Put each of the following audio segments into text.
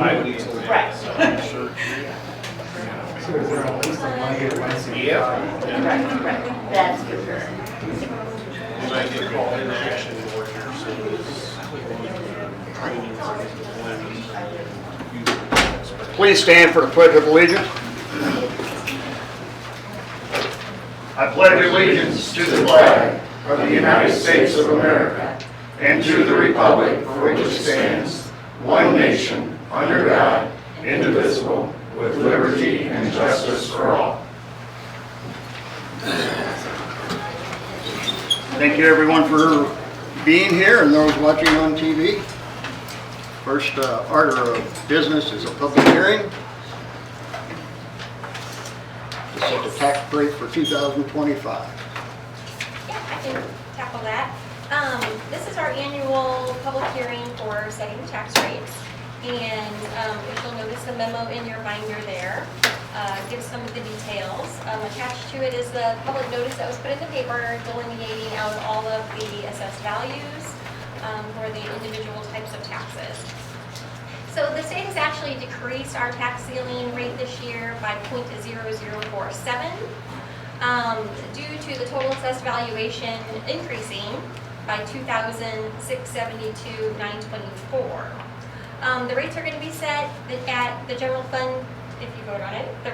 I would easily. Right. So I'm sure. So is there a list of money that might see? Yeah. Right, that's for sure. You might get called in action or your service, trainings and Please stand for the Pledge of Allegiance. I pledge allegiance to the flag of the United States of America and to the republic for which it stands, one nation, under God, indivisible, with liberty and justice for all. Thank you everyone for being here and those watching on TV. First order of business is a public hearing to set the tax rate for 2025. Yeah, I can tackle that. This is our annual public hearing for setting the tax rates. And if you'll notice the memo in your binder there, gives some of the details. Attached to it is the public notice that was put in the paper delineating out all of the assessed values for the individual types of taxes. So the state has actually decreased our tax ceiling rate this year by 0.0047 due to the total assessed valuation increasing by $2,672,924. The rates are going to be set at the general fund, if you vote on it. The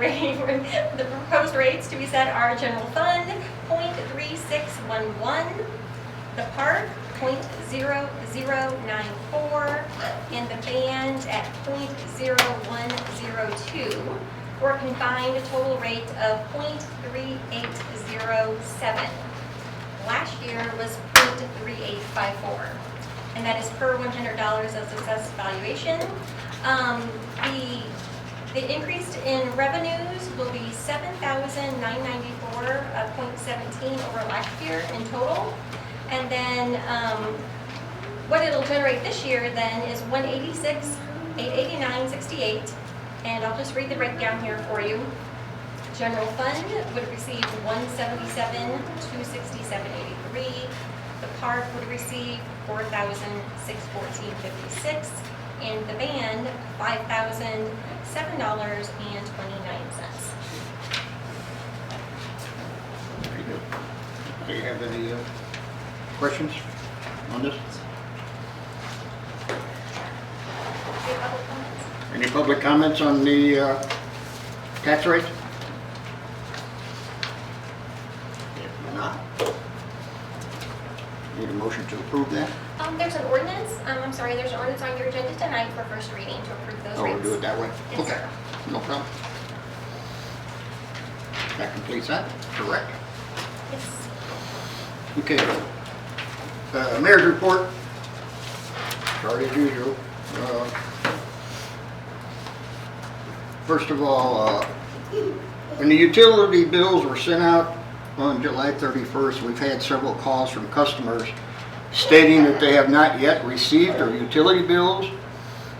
proposed rates to be set are general fund 0.3611, the park 0.0094, and the band at 0.0102, for a combined total rate of 0.3807. Last year was 0.3854. And that is per $100 of assessed valuation. The increase in revenues will be $7,994.17 over last year in total. And then what it'll generate this year then is $186,889.68. And I'll just read the breakdown here for you. General fund would receive $177,267.83. The park would receive $4,614.56, and the band $5,007.29. Very good. Do you have any questions on this? Any public comments? Any public comments on the tax rate? If not, need a motion to approve that? There's an ordinance, I'm sorry, there's an ordinance on your agenda tonight for first reading to approve those Oh, rates. we'll do it that way? Yes, Okay, sir. no problem. That completes that, correct? Yes. Okay. Mayor's report. Sorry as usual. First of all, when the utility bills were sent out on July 31st, we've had several calls from customers stating that they have not yet received their utility bills.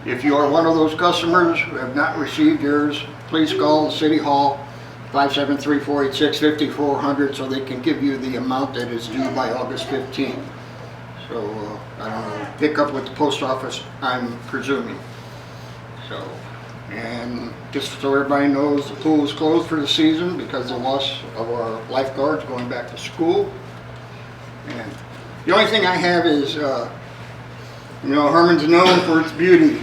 If you are one of those customers who have not received yours, please call the City Hall 573-486-5400 so they can give you the amount that is due by August 15th. So, I don't know, pick up with the post office, I'm presuming. So, and just so everybody knows, the pool is closed for the season because of the loss of our lifeguards going back to school. And the only thing I have is, Herman's known for its beauty.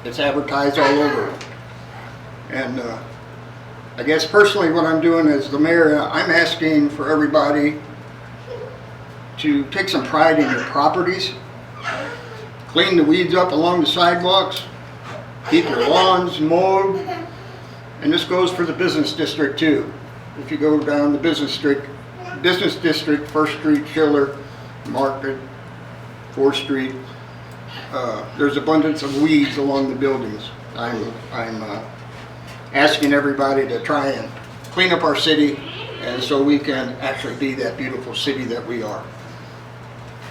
It's advertised all over. And I guess personally what I'm doing as the mayor, I'm asking for everybody to take some pride in your properties. Clean the weeds up along the sidewalks. Keep your lawns mowed. And this goes for the business district too. If you go down the business district, 1st Street, Schiller, Market, 4th Street, there's abundance of weeds along the buildings. I'm asking everybody to try and clean up our city, and so we can actually be that beautiful city that we are.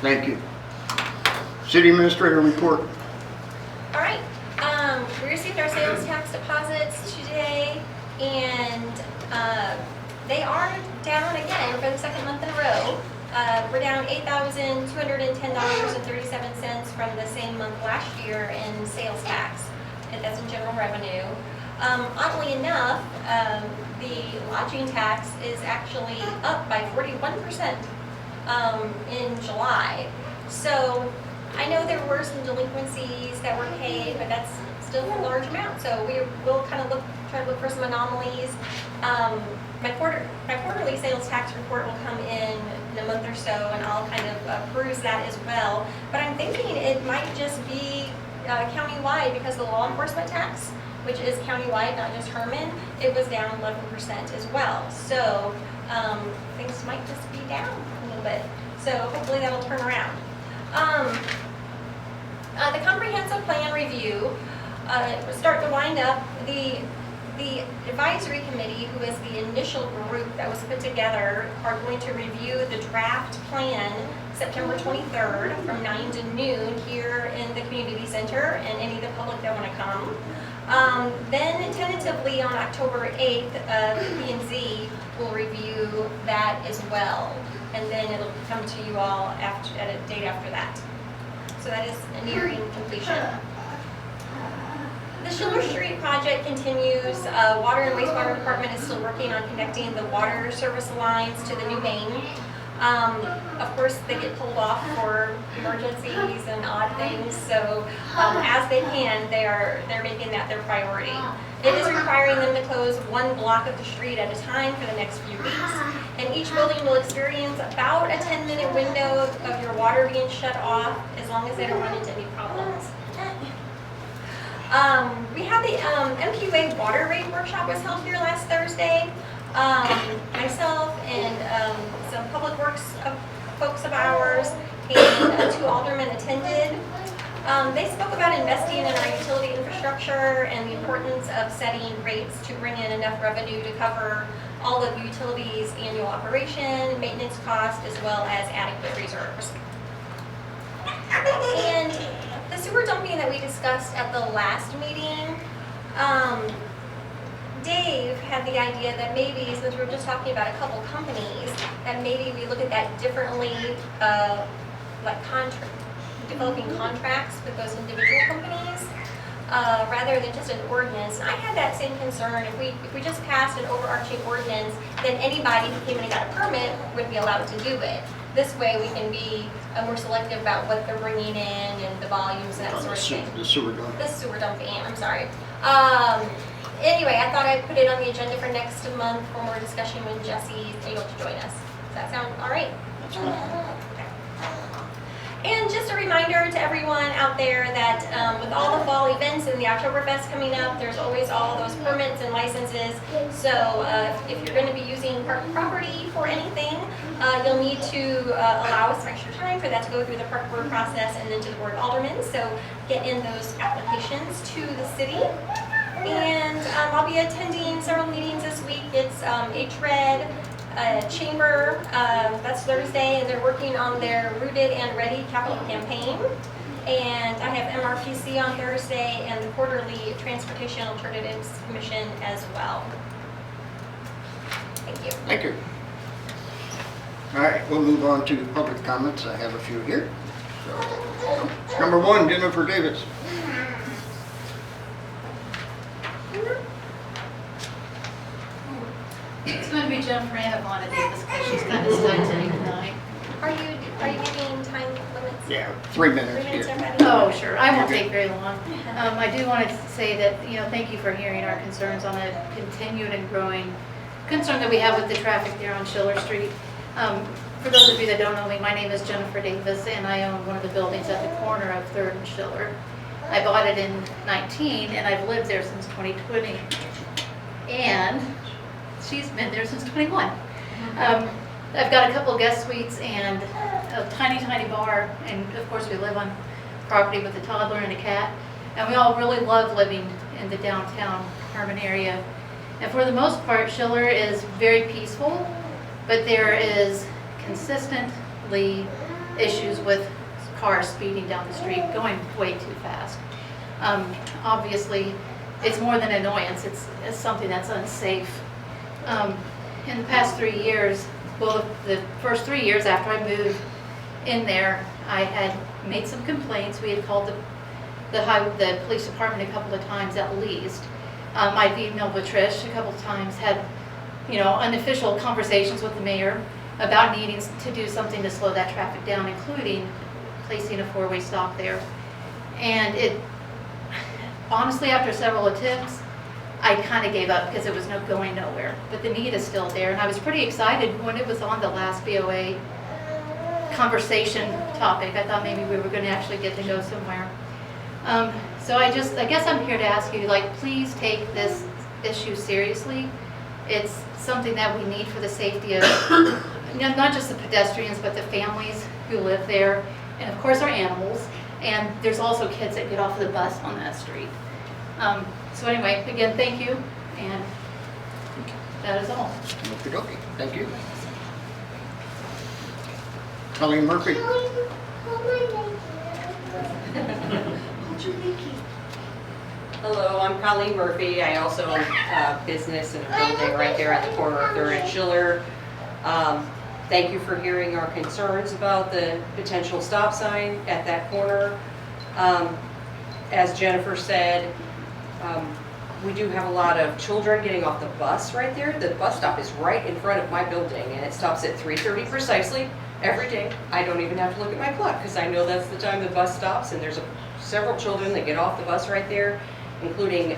Thank you. City Administrator report. All right, we received our sales tax deposits today, and they are down again for the second month in a row. We're down $8,210.37 from the same month last year in sales tax. and that's in general revenue. Oddly enough, the lodging tax is actually up by 41% in July. So I know there were some delinquencies that were paid, but that's still a large amount. So we will kind of try to look for some anomalies. My quarterly sales tax report will come in a month or so, and I'll kind of peruse that as well. But I'm thinking it might just be countywide, because the law enforcement tax, which is countywide, not just Herman, it was down 11% as well. So things might just be down a little bit. So hopefully that'll turn around. The comprehensive plan review, start to wind up. The advisory committee, who is the initial group that was put together, are going to review the draft plan September 23rd from 9 to noon here in the community center, and any of the public that want to come. Then tentatively on October 8th, P&Z will review that as well. And then it'll come to you all at a date after that. So that is nearing completion. The Schiller Street project continues. Water and wastewater department is still working on connecting the water service lines to the new main. Of course, they get pulled off for emergencies and odd things, so as they can, they're making that their priority. It is requiring them to close one block of the street at a time for the next few weeks, and each building will experience about a 10-minute window of your water being shut off, as long as they don't run into any problems. We had the MQA water rate workshop was held here last Thursday. Myself and some public works folks of ours and 2 aldermen attended. They spoke about investing in our utility infrastructure and the importance of setting rates to bring in enough revenue to cover all of the utilities' annual operation, maintenance costs, as well as adequate reserves. And the sewer dumping that we discussed at the last meeting, Dave had the idea that maybe, since we were just talking about a couple companies, that maybe we look at that differently, like developing contracts with those individual companies, rather than just an ordinance. And I had that same concern. If we just passed an overarching ordinance, then anybody who came in and got a permit would be allowed to do it. This way we can be more selective about what they're bringing in and the volumes and that sort of thing. The sewer dumping. The sewer dumping, I'm sorry. Anyway, I thought I'd put it on the agenda for next month for more discussion when Jesse's able to join us. Does that sound all right? That's good. And just a reminder to everyone out there that with all the fall events and the Oktoberfest coming up, there's always all those permits and licenses. So if you're going to be using park property for anything, you'll need to allow us some extra time for that to go through the park board process and then to the board of aldermen. So get in those applications to the city. And I'll be attending several meetings this week. It's HRED, Chamber, that's Thursday, and they're working on their Rooted and Ready capital campaign. And I have MRPC on Thursday and the quarterly Transportation Alternatives Commission as well. Thank you. Thank you. All right, we'll move on to public comments. I have a few here. So, number 1, Jennifer Davis. It's going to be Jennifer Anavona Davis because she's kind of stuck today tonight. Are you giving time limits? Yeah, 3 minutes 3 minutes, here. everybody? Oh, sure. I won't take very long. I do want to say that, thank you for hearing our concerns on the continued and growing concern that we have with the traffic there on Schiller Street. For those of you that don't know me, my name is Jennifer Davis, and I own one of the buildings at the corner of 3rd and Schiller. I bought it in 19, and I've lived there since 2020. And she's been there since 21. I've got a couple of guest suites and a tiny, tiny bar, and of course we live on property with a toddler and a cat, and we all really love living in the downtown Herman area. And for the most part, Schiller is very peaceful, but there is consistently issues with cars speeding down the street, going way too fast. Obviously, it's more than annoyance, it's something that's unsafe. In the past 3 years, well, the first 3 years after I moved in there, I had made some complaints. We had called the the police department a couple of times at least. I've emailed with Trish a couple of times, had, unofficial conversations with the mayor about needing to do something to slow that traffic down, including placing a 4-way stop there. And honestly, after several attempts, I kind of gave up because it was going nowhere. But the need is still there, and I was pretty excited when it was on the last BOA conversation topic. I thought maybe we were going to actually get to go somewhere. So I guess I'm here to ask you, please take this issue seriously. It's something that we need for the safety of not just the pedestrians, but the families who live there, and of course our animals. And there's also kids that get off of the bus on that street. So anyway, again, thank you, and that is all. Okey-dokey. Thank you. Colleen Murphy. Hello, I'm Colleen Murphy. I also own a business and a building right there at the corner of 3rd and Schiller. Thank you for hearing our concerns about the potential stop sign at that corner. As Jennifer said, we do have a lot of children getting off the bus right there. The bus stop is right in front of my building, and it stops at 3:30 precisely every day. I don't even have to look at my clock because I know that's the time the bus stops, and there's several children that get off the bus right there, including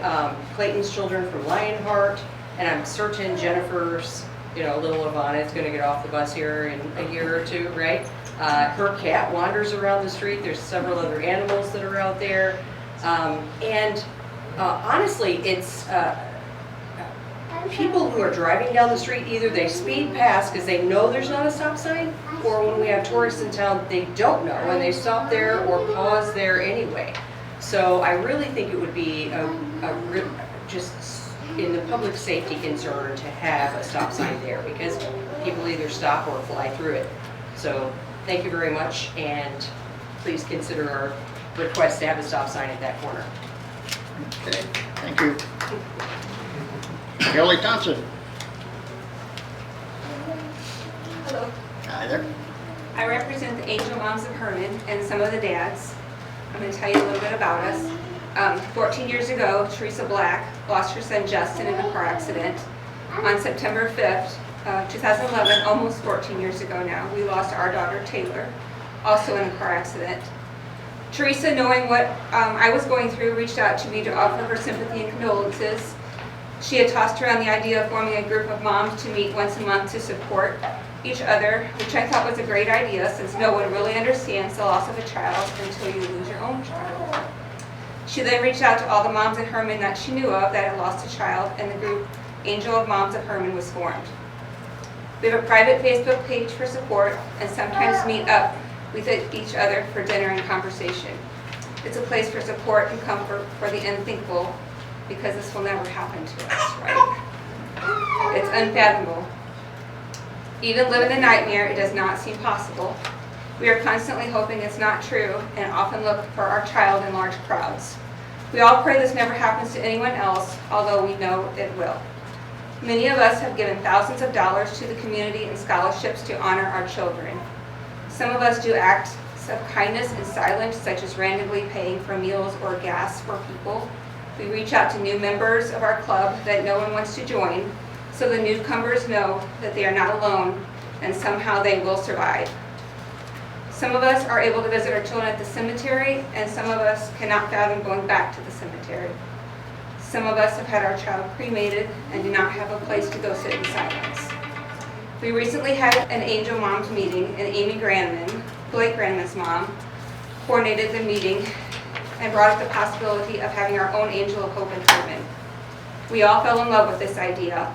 Clayton's children from Lionheart, and I'm certain Jennifer's, little Ivana is going to get off the bus here in a year or two, right? Her cat wanders around the street. There's several other animals that are out there. Honestly, it's people who are driving down the street, either they speed past because they know there's not a stop sign, or when we have tourists in town, they don't know, and they stop there or pause there anyway. So I really think it would be just in the public safety concern to have a stop sign there, because people either stop or fly through it. So thank you very much, and please consider our request to have a stop sign at that corner. Okay, thank you. Kelly Thompson. Hello, Hi there. I represent the Angel Moms of Herman and some of the dads. I'm going to tell you a little bit about us. 14 years ago, Teresa Black lost her son Justin in a car accident. On September 5th, 2011, almost 14 years ago now, we lost our daughter Taylor, also in a car accident. Teresa, knowing what I was going through, reached out to me to offer her sympathy and condolences. She had tossed around the idea of forming a group of moms to meet once a month to support each other, which I thought was a great idea since no one really understands the loss of a child until you lose your own child. She then reached out to all the moms in Herman that she knew of that had lost a child, and the group Angel of Moms of Herman was formed. We have a private Facebook page for support and sometimes meet up with each other for dinner and conversation. It's a place for support and comfort for the unthinkable, because this will never happen to us, right? It's unfathomable. Even living the nightmare, it does not seem possible. We are constantly hoping it's not true and often look for our child in large crowds. We all pray this never happens to anyone else, although we know it will. Many of us have given thousands of dollars to the community in scholarships to honor our children. Some of us do acts of kindness in silence, such as randomly paying for meals or gas for people. We reach out to new members of our club that no one wants to join, so the newcomers know that they are not alone and somehow they will survive. Some of us are able to visit our children at the cemetery, and some of us cannot fathom going back to the cemetery. Some of us have had our child cremated and do not have a place to go sit in silence. We recently had an Angel Moms meeting, and Amy Granman, Blake Granman's mom, coordinated the meeting and brought up the possibility of having our own Angel of Hope in Herman. We all fell in love with this idea.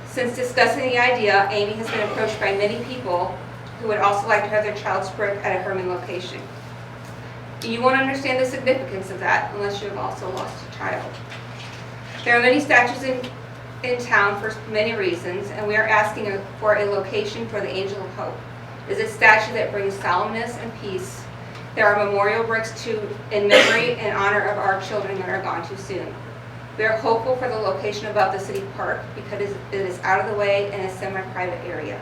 Since discussing the idea, Amy has been approached by many people who would also like to have their child's brick at a Herman location. You won't understand the significance of that unless you have also lost a child. There are many statues in town for many reasons, and we are asking for a location for the Angel of Hope. It is a statue that brings solemnness and peace. There are memorial bricks in memory and honor of our children that are gone too soon. We are hopeful for the location above the city park because it is out of the way and a semi-private area.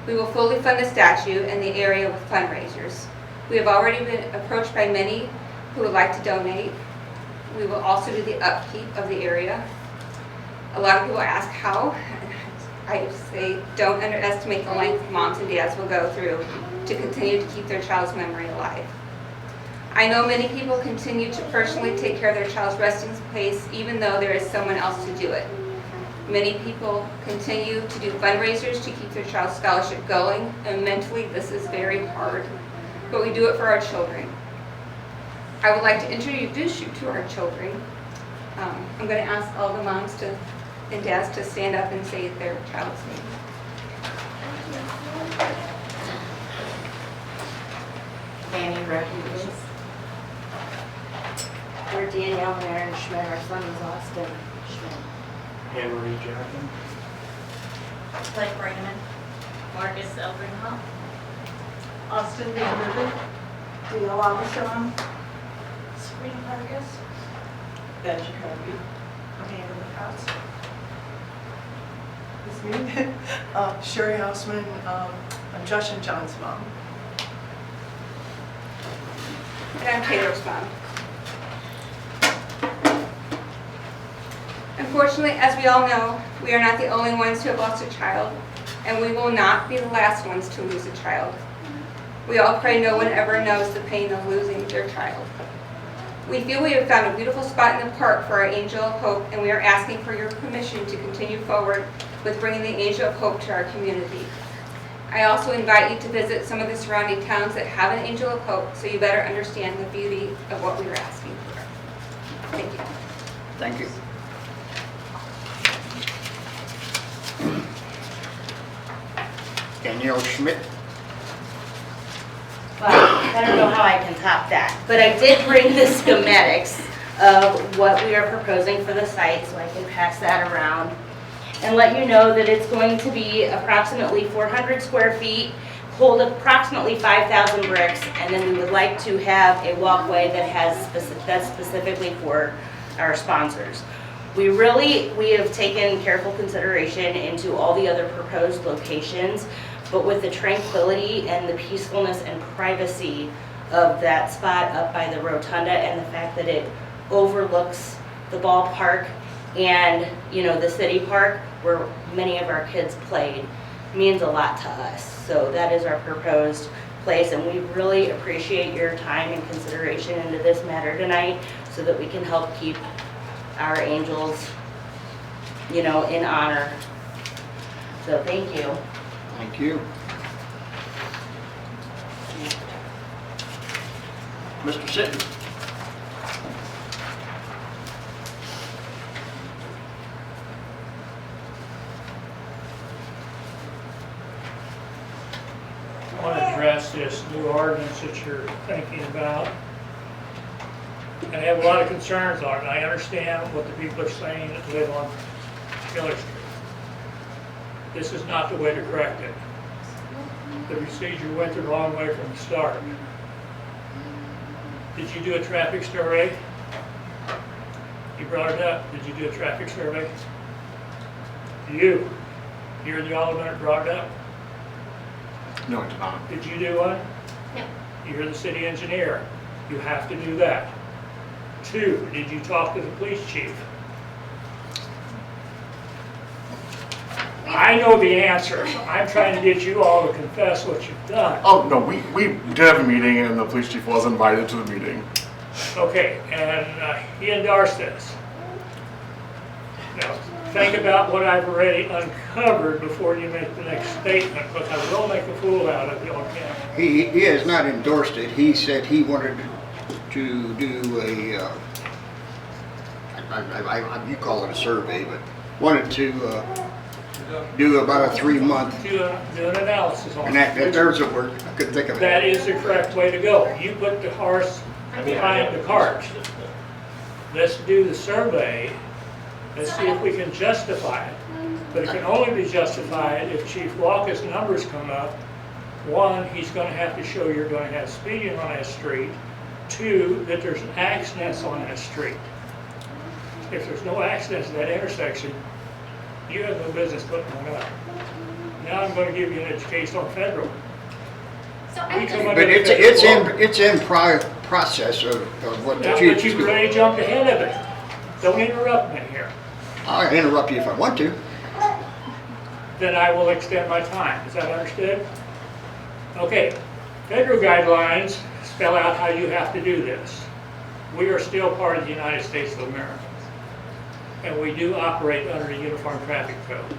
We will fully fund the statue and the area with fundraisers. We have already been approached by many who would like to donate. We will also do the upkeep of the area. A lot of people ask how. I say don't underestimate the length moms and dads will go through to continue to keep their child's memory alive. I know many people continue to personally take care of their child's resting place even though there is someone else to do it. Many people continue to do fundraisers to keep their child's scholarship going, and mentally this is very hard, but we do it for our children. I would like to introduce you to our children. I'm going to ask all the moms and dads to stand up and say their child's name. Fanny Breckenridge. We're Danielle and Aaron Schmidt. Our son is Austin Schmidt. Anne Marie Jackson. Blake Brandon. Marcus Eldringhoff. Austin Van Riven, Leo Abishon, Sabrina Vargas. Ben Jacoby, Amanda McCoskey. It's me. Sherry Hausman, I'm Josh and John's mom. And I'm Taylor's mom. Unfortunately, as we all know, we are not the only ones who have lost a child, and we will not be the last ones to lose a child. We all pray no one ever knows the pain of losing their child. We feel we have found a beautiful spot in the park for our Angel of Hope, and we are asking for your permission to continue forward with bringing the Angel of Hope to our community. I also invite you to visit some of the surrounding towns that have an Angel of Hope so you better understand the beauty of what we are asking for. Thank you. Thank you. Danielle Schmidt. Well, I don't know how I can top that, but I did bring the schematics of what we are proposing for the site, so I can pass that around and let you know that it's going to be approximately 400 square feet, hold approximately 5,000 bricks, and then we would like to have a walkway that that's specifically for our sponsors. We have taken careful consideration into all the other proposed locations, but with the tranquility and the peacefulness and privacy of that spot up by the rotunda and the fact that it overlooks the ballpark and, you know, the city park where many of our kids played means a lot to us. So that is our proposed place, and we really appreciate your time and consideration into this matter tonight so that we can help keep our angels, you know, in honor. So thank you. Thank you. Mr. Sitton. I want to address this new ordinance that you're thinking about. And I have a lot of concerns on it. I understand what the people are saying that live on Miller Street. This is not the way to correct it. The procedure went the wrong way from the start. Did you do a traffic survey? You brought it up. Did you do a traffic survey? You're the alderman that brought it up. No, I did not. Did you do one? No. You're the city engineer. You have to do that. 2, did you talk to the police chief? I know the answer. I'm trying to get you all to confess what you've done. Oh, no, we did have a meeting and the police chief was invited to the meeting. Okay, and he endorsed this. Now, think about what I've already uncovered before you make the next statement, because I will make a fool out of you on him. He has not endorsed it. He said he wanted to do a, you call it a survey, but wanted to do about a 3-month, Do an analysis on and it. there's a word, I couldn't think of it. That is the correct way to go. You put the horse behind the cart. Let's do the survey. Let's see if we can justify it. But it can only be justified if Chief Walker's numbers come up. 1, he's going to have to show you're going to have speeding on that street. 2, that there's accidents on that street. If there's no accidents in that intersection, you have no business putting one up. Now I'm going to give you an education on federal. So We I come just, under But the federal law. it's in process of what the Now, chief but is you doing. already jumped ahead of it. Don't interrupt me here. I'll interrupt you if I want to. Then I will extend my time. Is that understood? Okay, federal guidelines spell out how you have to do this. We are still part of the United States of America, and we do operate under the Uniform Traffic Code.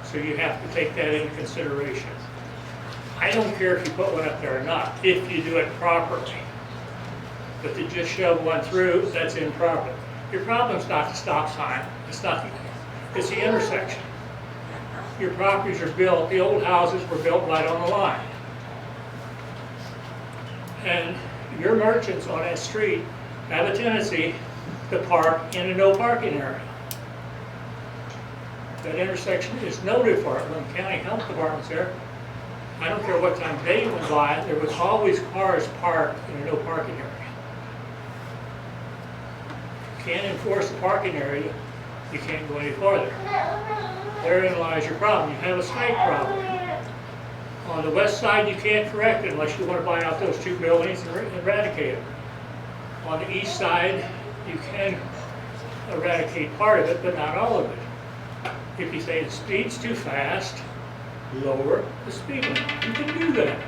So you have to take that into consideration. I don't care if you put one up there or not, if you do it properly. But to just shove one through, that's improper. Your problem's not the stop sign, it's the intersection. Your properties are built, the old houses were built right on the line. And your merchants on that street have a tendency to park in a no parking area. That intersection is noted for it, when the county health department's there. I don't care what time they went by, there was always cars parked in a no parking area. You can't enforce the parking area, you can't go any farther. Therein lies your problem. You have a site problem. On the west side, you can't correct it unless you want to buy out those two buildings and eradicate them. On the east side, you can eradicate part of it, but not all of it. If you say the speed's too fast, lower the speed limit. You can do that.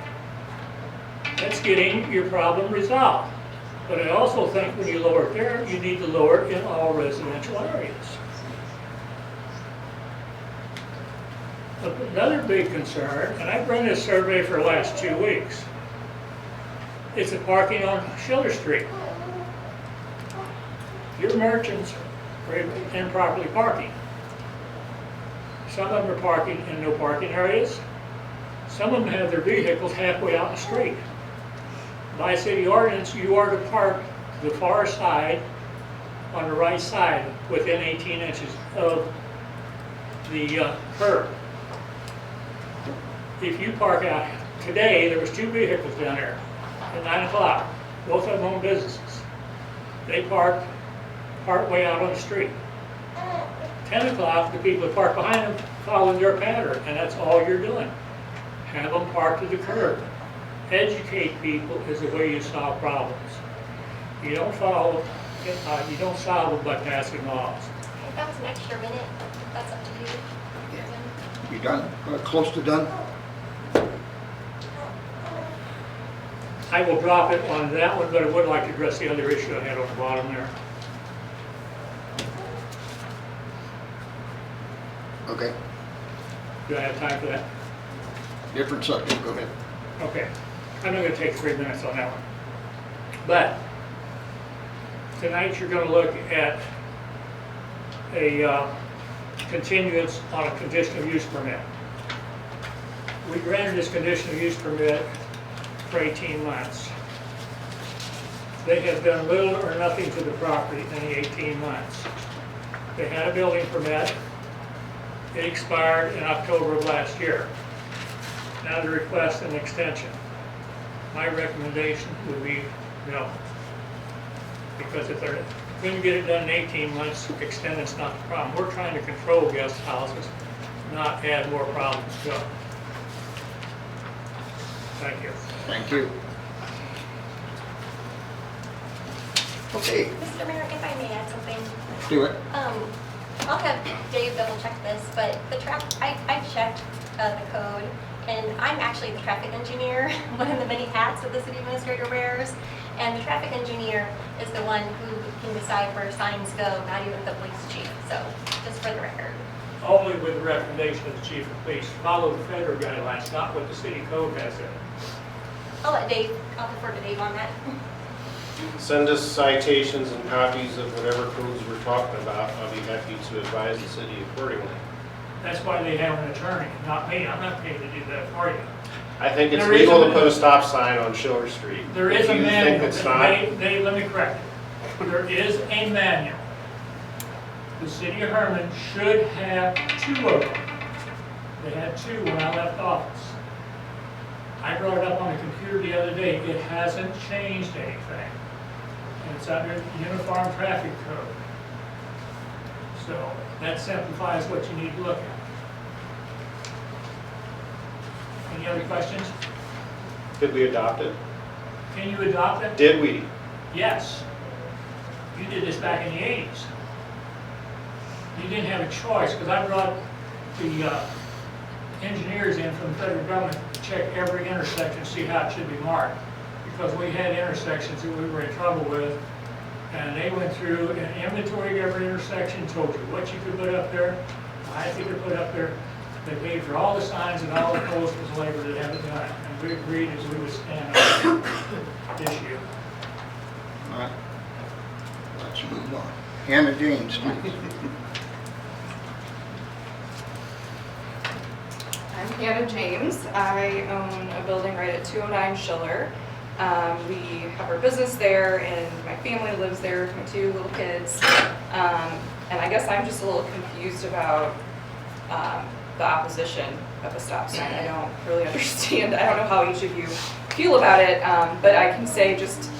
That's getting your problem resolved. But I also think when you lower it there, you need to lower it in all residential areas. Another big concern, and I've run this survey for the last 2 weeks, is the parking on Schiller Street. Your merchants are improperly parking. Some of them are parking in no parking areas. Some of them have their vehicles halfway out the street. By city ordinance, you are to park the far side on the right side within 18 inches of the curb. If you park out, today there was 2 vehicles down there at 9 o'clock, both of them own businesses. They parked partway out on the street. 10 o'clock, the people that park behind them following their pattern, and that's all you're doing. Have them park to the curb. Educate people is the way you solve problems. You don't solve them by passing laws. If that was an extra minute, that's up to you. You done? Close to done? I will drop it on that one, but I would like to address the other issue I had on the bottom there. Okay. Do I have time for that? Different subject, go ahead. Okay. I'm not going to take 3 minutes on that one. But tonight you're going to look at a continuance on a conditional use permit. We granted this conditional use permit for 18 months. They have done little or nothing to the property in the 18 months. They had a building permit. It expired in October of last year. Now they request an extension. My recommendation would be no. Because if they're going to get it done in 18 months, extending's not the problem. We're trying to control guest houses, not add more problems to them. Thank you. Thank you. Okay, Mr. Mayor, if I may add something. do it. I'll have Dave double check this, but I've checked the code, and I'm actually the traffic engineer, one of the many hats that the city administrator wears. And the traffic engineer is the one who can decide where signs go, not even the police chief. So, just for the record. Only with the recommendation of the chief of police. Follow the federal guidelines, not what the city code has in it. I'll defer to Dave on that. Send us citations and copies of whatever codes we're talking about. I'll be happy to advise the city accordingly. That's why they have an attorney, not me. I'm not paid to do that for you. I think it's There is legal a- to put a stop sign on Schiller Street. There is a If you manual. think it's not, Let me correct it. There is a manual. The city of Herman should have 2 of them. They had 2 when I left office. I brought it up on the computer the other day. It hasn't changed anything. And it's under the Uniform Traffic Code. So that simplifies what you need to look at. Any other questions? did we adopt it? Can you adopt it? Did we? Yes. You did this back in the 80s. You didn't have a choice, because I brought the engineers in from the federal government to check every intersection, see how it should be marked. Because we had intersections that we were in trouble with, and they went through and inventoried every intersection, told you what you could put up there, how you could put up there. They paid for all the signs and all the postal labor that haven't done it, and we agreed as we would stand on the issue. All right. Let's move on. Hannah James, please. I'm Hannah James. I own a building right at 209 Schiller. We have our business there, and my family lives there with my 2 little kids. And I guess I'm just a little confused about the opposition of a stop sign. I don't really understand. I don't know how each of you feel about it, but I can say just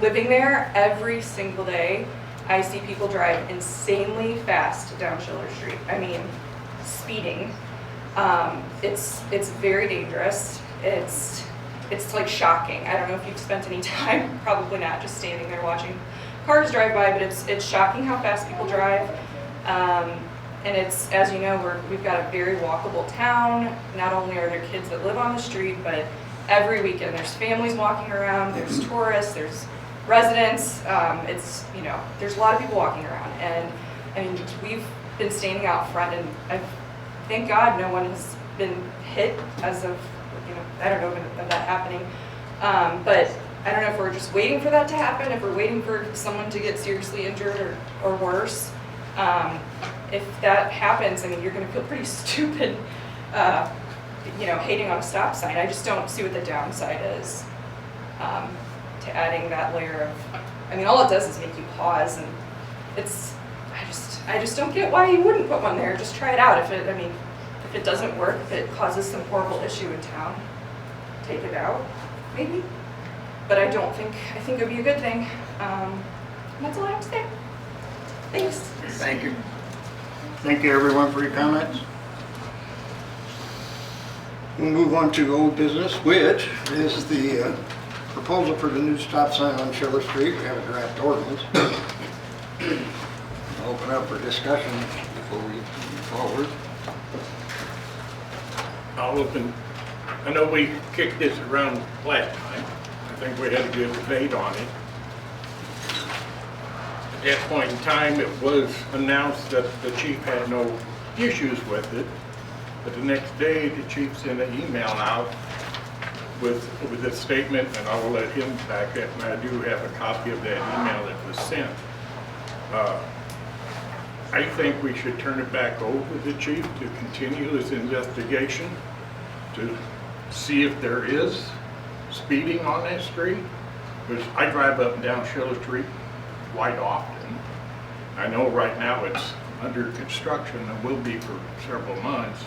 living there every single day, I see people drive insanely fast down Schiller Street. I mean, speeding. It's very dangerous. It's like shocking. I don't know if you've spent any time, probably not, just standing there watching cars drive by, but it's shocking how fast people drive. And it's, as you know, we've got a very walkable town. Not only are there kids that live on the street, but every weekend there's families walking around, there's tourists, there's residents. It's, you know, there's a lot of people walking around. And I mean, we've been standing out front, and thank God no one has been hit as of, you know, I don't know of that happening. But I don't know if we're just waiting for that to happen, if we're waiting for someone to get seriously injured or worse. If that happens, I mean, you're going to feel pretty stupid, you know, hating on a stop sign. I just don't see what the downside is to adding that layer of, I mean, all it does is make you pause, and it's, I just don't get why you wouldn't put one there. Just try it out. If it doesn't work, if it causes some horrible issue in town, take it out, maybe. But I think it would be a good thing. That's all I have to say. Thanks. Thank you. Thank you, everyone, for your comments. We'll move on to old business, which is the proposal for the new stop sign on Schiller Street. We have a draft ordinance. I'll open up for discussion before we move forward. I'll open, I know we kicked this around last time. I think we had a good debate on it. At that point in time, it was announced that the chief had no issues with it, but the next day, the chief sent an email out with a statement, and I will let him back it, and I do have a copy of that email that was sent. I think we should turn it back over to the chief to continue his investigation to see if there is speeding on that street. Because I drive up and down Schiller Street quite often. I know right now it's under construction and will be for several months.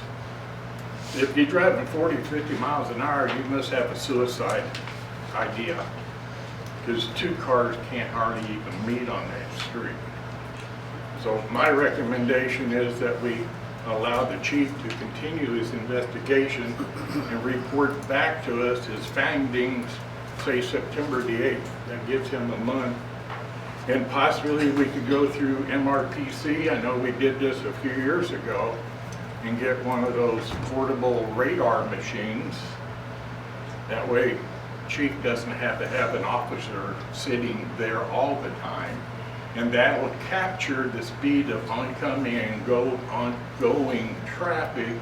If you're driving 40, 50 miles an hour, you must have a suicide idea. Because 2 cars can't hardly even meet on that street. So my recommendation is that we allow the chief to continue his investigation and report back to us his findings, say September the 8th. That gives him a month. And possibly we could go through MRPC. I know we did this a few years ago, and get one of those portable radar machines. That way, chief doesn't have to have an officer sitting there all the time. And that will capture the speed of oncoming and ongoing traffic,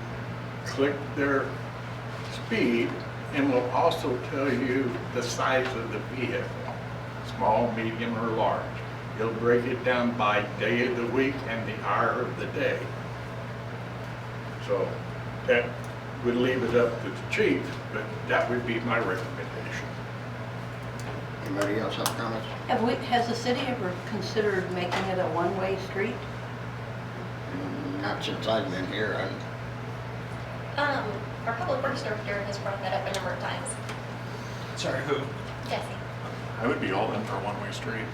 click their speed, and will also tell you the size of the vehicle, small, medium, or large. It'll break it down by day of the week and the hour of the day. So that would leave it up to the chief, but that would be my recommendation. Anybody else have comments? Has the city ever considered making it a one-way street? Not since I've been here. Our public works director has brought that up a number of times. Sorry, who? Jesse. I would be all in for a one-way street.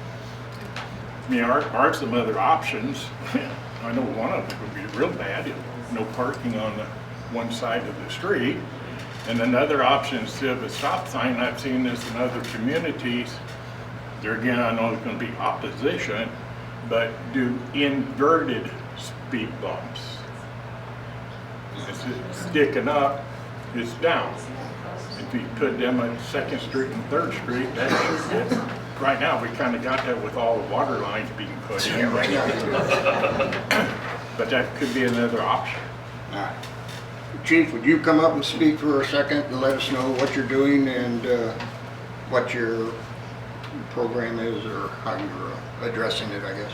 I mean, are some other options. I know one of them would be real bad, no parking on the one side of the street. And another option instead of a stop sign, I've seen this in other communities. There again, I know there's gonna be opposition, but do inverted speed bumps. Instead of sticking up, it's down. If you put them at 2nd Street and 3rd Street, that should get, right now, we kinda got that with all the water lines being put in. But that could be another option. All right. Chief, would you come up and speak for a second and let us know what you're doing and what your program is or how you're addressing it, I guess?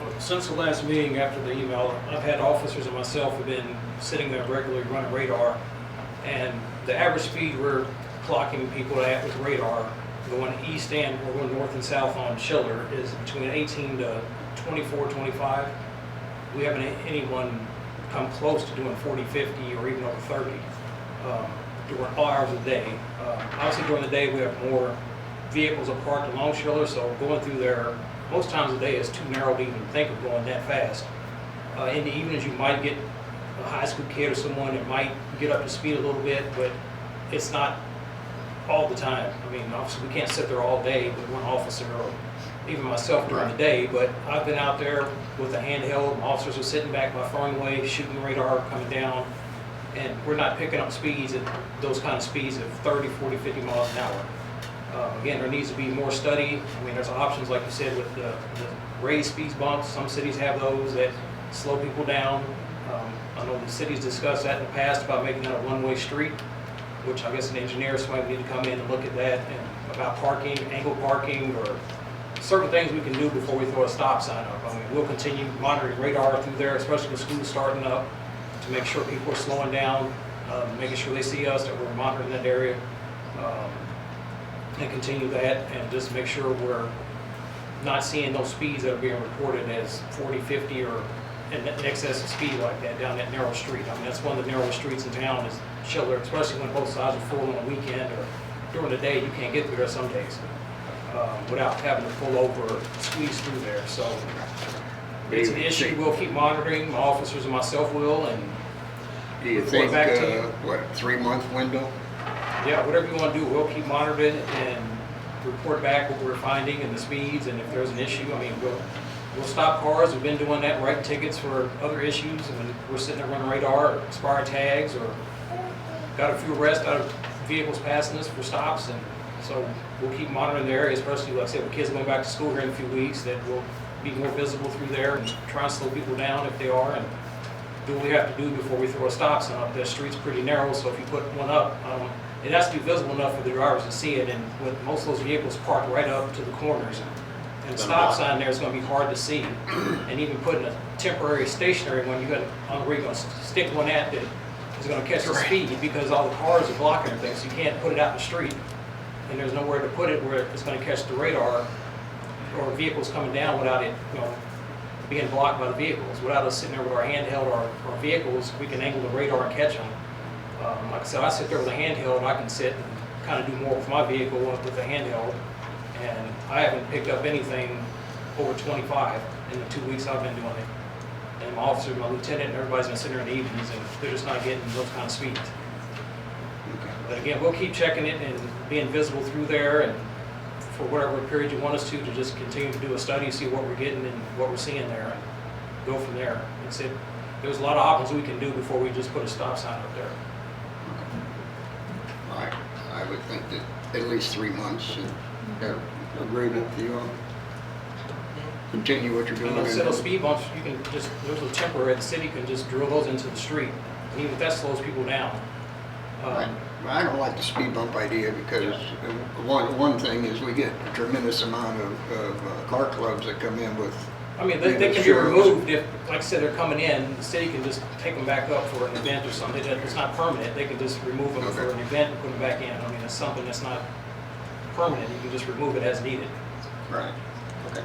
Well, since the last meeting after the email, I've had officers and myself have been sitting there regularly running radar, and the average speed we're clocking people at with radar going east and or going north and south on Schiller is between 18 to 24, 25. We haven't had anyone come close to doing 40, 50, or even over 30 during all hours of the day. Obviously during the day we have more vehicles are parked along Schiller, so going through there most times of the day is too narrow to even think of going that fast. In the evenings you might get a high school kid or someone that might get up to speed a little bit, but it's not all the time. I mean, obviously we can't sit there all day with one officer or even myself during the day, but I've been out there with a handheld, officers are sitting back by far away, shooting radar coming down, and we're not picking up speeds at those kind of speeds of 30, 40, 50 miles an hour. Again, there needs to be more study. I mean, there's options, like you said, with the raised speed bumps. Some cities have those that slow people down. I know the cities discussed that in the past about making that a one-way street, which I guess an engineer, somebody need to come in and look at that, and about parking, angle parking, or certain things we can do before we throw a stop sign up. I mean, we'll continue monitoring radar through there, especially with schools starting up, to make sure people are slowing down, making sure they see us, that we're monitoring that area, and continue that, and just make sure we're not seeing those speeds that are being reported as 40, 50, or in excess of speed like that down that narrow street. I mean, that's one of the narrowest streets in town is Schiller, especially when both sides are full on a weekend or during the day. You can't get through there some days without having to pull over or squeeze through there. So it's an issue we'll keep monitoring. My officers and myself will, and do you think, what, 3-month window? Yeah, whatever you want to do, we'll keep monitoring it and report back what we're finding and the speeds, and if there's an issue, I mean, we'll stop cars. We've been doing that, writing tickets for other issues. I mean, we're sitting there running radar, or expired tags, or got a few arrests out of vehicles passing us for stops, and so we'll keep monitoring the area, especially, like I said, with kids going back to school here in a few weeks, that will be more visible through there and try and slow people down if they are, and do what we have to do before we throw a stop sign up. The street's pretty narrow, so if you put one up, it has to be visible enough for the drivers to see it, and with most of those vehicles parked right up to the corners, and the stop sign there is going to be hard to see, and even putting a temporary stationary one, you got on where you're going to stick one at that is going to catch the speed, because all the cars are blocking everything, so you can't put it out in the street, and there's nowhere to put it where it's going to catch the radar or vehicles coming down without it, being blocked by the vehicles. Without us sitting there with our handheld or our vehicles, we can angle the radar and catch them. Like I said, I sit there with a handheld, I can sit and kind of do more with my vehicle with the handheld, and I haven't picked up anything over 25 in the 2 weeks I've been doing it. And my officer, my lieutenant, and everybody's been sitting there in the evenings, and they're just not getting those kind of speeds. But again, we'll keep checking it and being visible through there, and for whatever period you want us to just continue to do a study, see what we're getting and what we're seeing there, and go from there. There's a lot of options we can do before we just put a stop sign up there. I would think that at least 3 months, and agree with you on continue what you're doing. And those speed bumps, you can just, those are temporary, the city can just drill those into the street, and even if that slows people down. I don't like the speed bump idea, because one thing is we get a tremendous amount of car clubs that come in with. I mean, they can be removed if, like I said, they're coming in, the city can just take them back up for an event or something. It's not permanent, they can just remove them for an event and put them back in. I mean, it's something that's not permanent, you can just remove it as needed. Right, okay.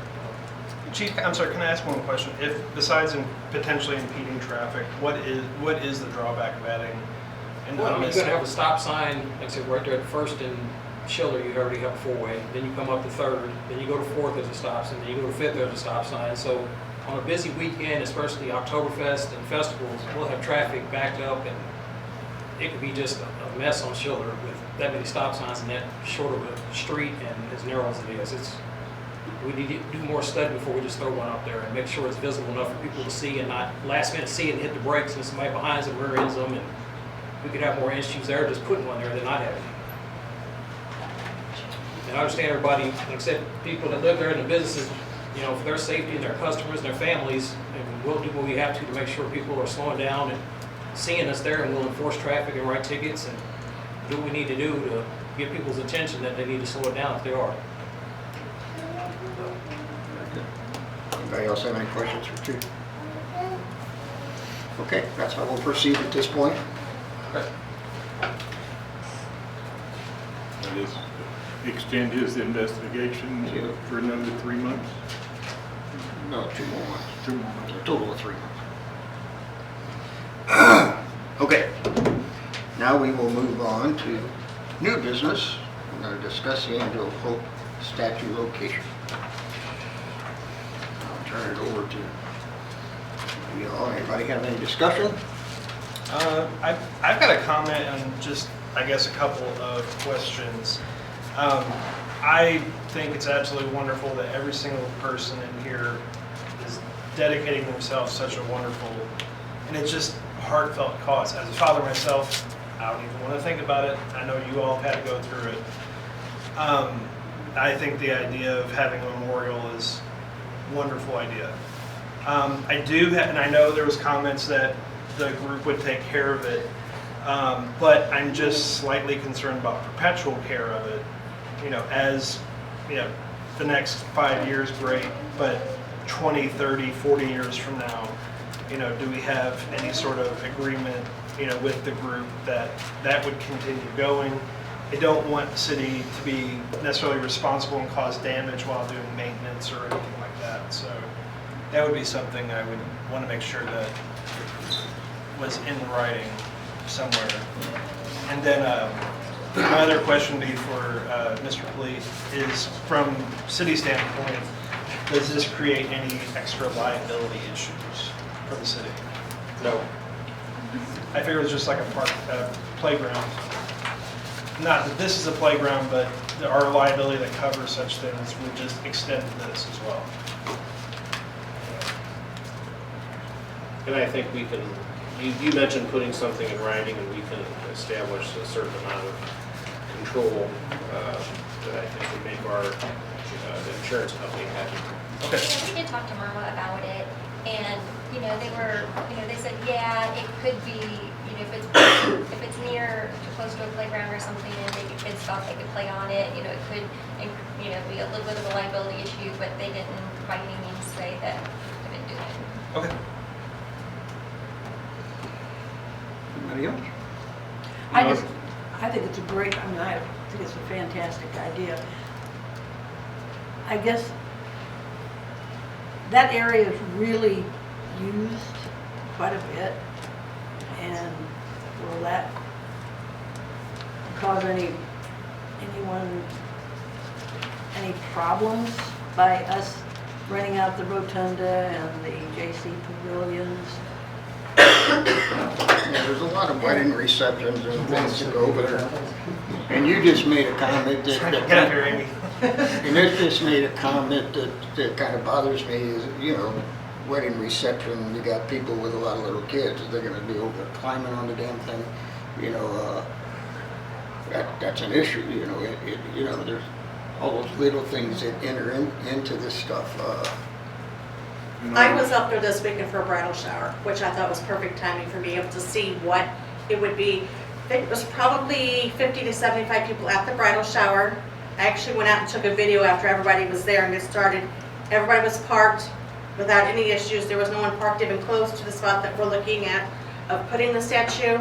Chief, I'm sorry, can I ask one question? If, besides potentially impeding traffic, what is the drawback of adding? Well, I mean, you're going to have a stop sign, like I said, right there at First and Schiller, you already have a four-way. Then you come up to Third, then you go to Fourth, there's a stop sign, then you go to Fifth, there's a stop sign. So on a busy weekend, especially Oktoberfest and festivals, we'll have traffic backed up, and it could be just a a mess on Schiller with that many stop signs and that short of a street and as narrow as it is. We need to do more study before we just throw one up there and make sure it's visible enough for people to see and not last minute see it and hit the brakes and somebody behind them rear ends them, and we could have more issues there just putting one there than not having it. And I understand everybody, like I said, people that live there in the businesses, you know, for their safety and their customers and their families, and we'll do what we have to make sure people are slowing down and seeing us there, and we'll enforce traffic and write tickets and do what we need to do to get people's attention that they need to slow it down if they are. Anybody else have any questions for Chief? Okay, that's how we'll proceed at this point. That is, extend his investigation for another 3 months? No, 2 more months. 2 more months. A total of 3 months. Okay, now we will move on to new business. We're going to discuss the Angel Hope statue location. I'll turn it over to you all. Anybody have any discussion? I've got a comment on just, I guess, a couple of questions. I think it's absolutely wonderful that every single person in here is dedicating themselves such a wonderful, and it's just heartfelt cause. As a father myself, I don't even want to think about it. I know you all have had to go through it. I think the idea of having a memorial is a wonderful idea. I do, and I know there was comments that the group would take care of it, but I'm just slightly concerned about perpetual care of it. You know, as, you know, the next 5 years, great, but 20, 30, 40 years from now, you know, do we have any sort of agreement, you know, with the group that that would continue going? I don't want the city to be necessarily responsible and cause damage while doing maintenance or anything like that. So that would be something I would want to make sure that was in writing somewhere. And then my other question would be for Mr. Police is, from city standpoint, does this create any extra liability issues for the city? No. I figured it was just like a park, playground. Not that this is a playground, but our liability that covers such things would just extend to this as well. And I think we can, you mentioned putting something in writing, and we can establish a certain amount of control that I think would make our insurance company happy. Okay. We did talk to Myrma about it, and, you know, they said, yeah, it could be, you know, if it's near, close to a playground or something, and maybe kids thought they could play on it, you know, it could, you know, be a little bit of a liability issue, but they didn't by any means say that they couldn't do it. Okay. Anybody else? I think it's a great, I mean, I think it's a fantastic idea. I guess that area is really used quite a bit, and will that cause anyone any problems by us renting out the rotunda and the JC pavilions? Yeah, there's a lot of wedding receptions and things to go over there. And you just made a comment Get up here, Amy. and this just made a comment that kind of bothers me is, you know, wedding reception, you got people with a lot of little kids, they're gonna be over there climbing on the damn thing, you know, that's an issue, you know, you know, there's all those little things that enter into this stuff. I was up there this weekend for a bridal shower, which I thought was perfect timing for me to see what it would be. It was probably 50 to 75 people at the bridal shower. I actually went out and took a video after everybody was there and it started. Everybody was parked without any issues. There was no one parked even close to the spot that we're looking at of putting the statue.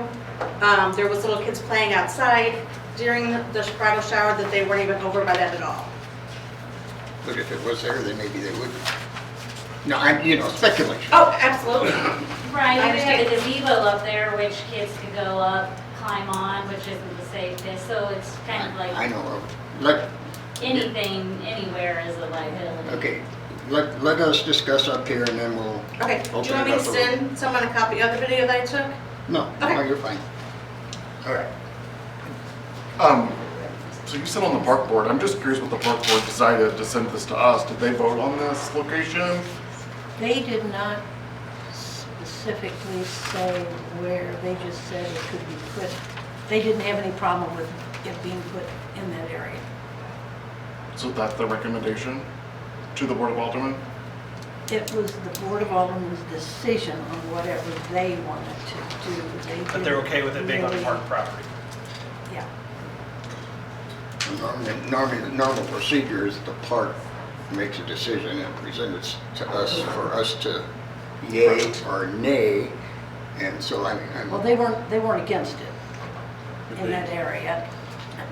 There was little kids playing outside during the bridal shower that they weren't even over by that at all. But if it was there, then maybe they would. No, I'm, you know, speculation. Oh, absolutely. Right, I we have a understand. gazebo up there which kids could go up, climb on, which isn't the safest, so it's kind of like I know. anything, anywhere is a liability. Okay, let us discuss up here and then we'll. Okay, do you open want it me to up a little. send someone a copy of the video that I took? No, Okay. no, you're fine. All right. So you sit on the park board. I'm just curious what the park board decided to send this to us. Did they vote on this location? They did not specifically say where, they just said it could be put, they didn't have any problem with it being put in that area. So that's the recommendation to the Board of Aldermen? It was the Board of Aldermen's decision on whatever they wanted to do. But they're okay with it being on park property? Yeah. Normally, the normal procedure is the park makes a decision and presents it to us for us to yay or nay. And so I'm Well, they weren't against it in that area.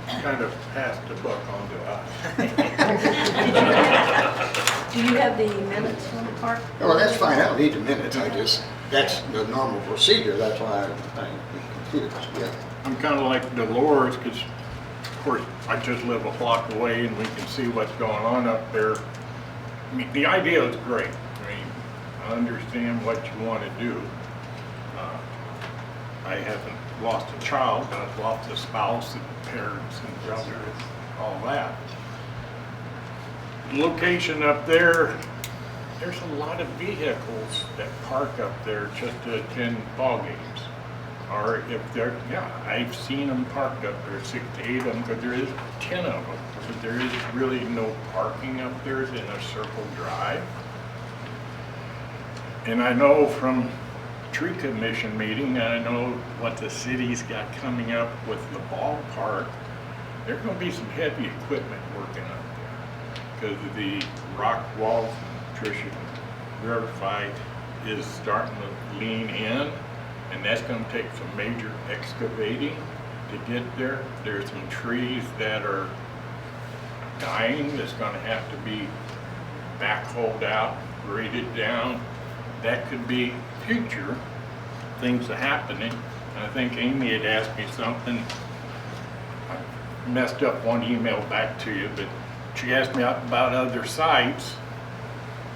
Kind of passed the buck on to us. Do you have the minutes from the park? well, that's fine. I don't need the minutes. That's the normal procedure. That's why I'm confused. Yeah. I'm kind of like Dolores, because of course I just live a block away and we can see what's going on up there. I mean, the idea is great. I mean, I understand what you want to do. I haven't lost a child, but I've lost a spouse and parents and brothers and all that. Location up there, there's a lot of vehicles that park up there just to attend ball games. Or if they're, yeah, I've seen them parked up there, 6 to 8 of them, but there is 10 of them. So there is really no parking up there in a circle drive. And I know from tree commission meeting, and I know what the city's got coming up with the ballpark, there's gonna be some heavy equipment working up there. Because the rock walls, Tricia verified, is starting to lean in, and that's gonna take some major excavating to get there. There's some trees that are dying that's gonna have to be backhoed out, graded down. That could be future things are happening. And I think Amy had asked me something. I messed up one email back to you, but she asked me about other sites.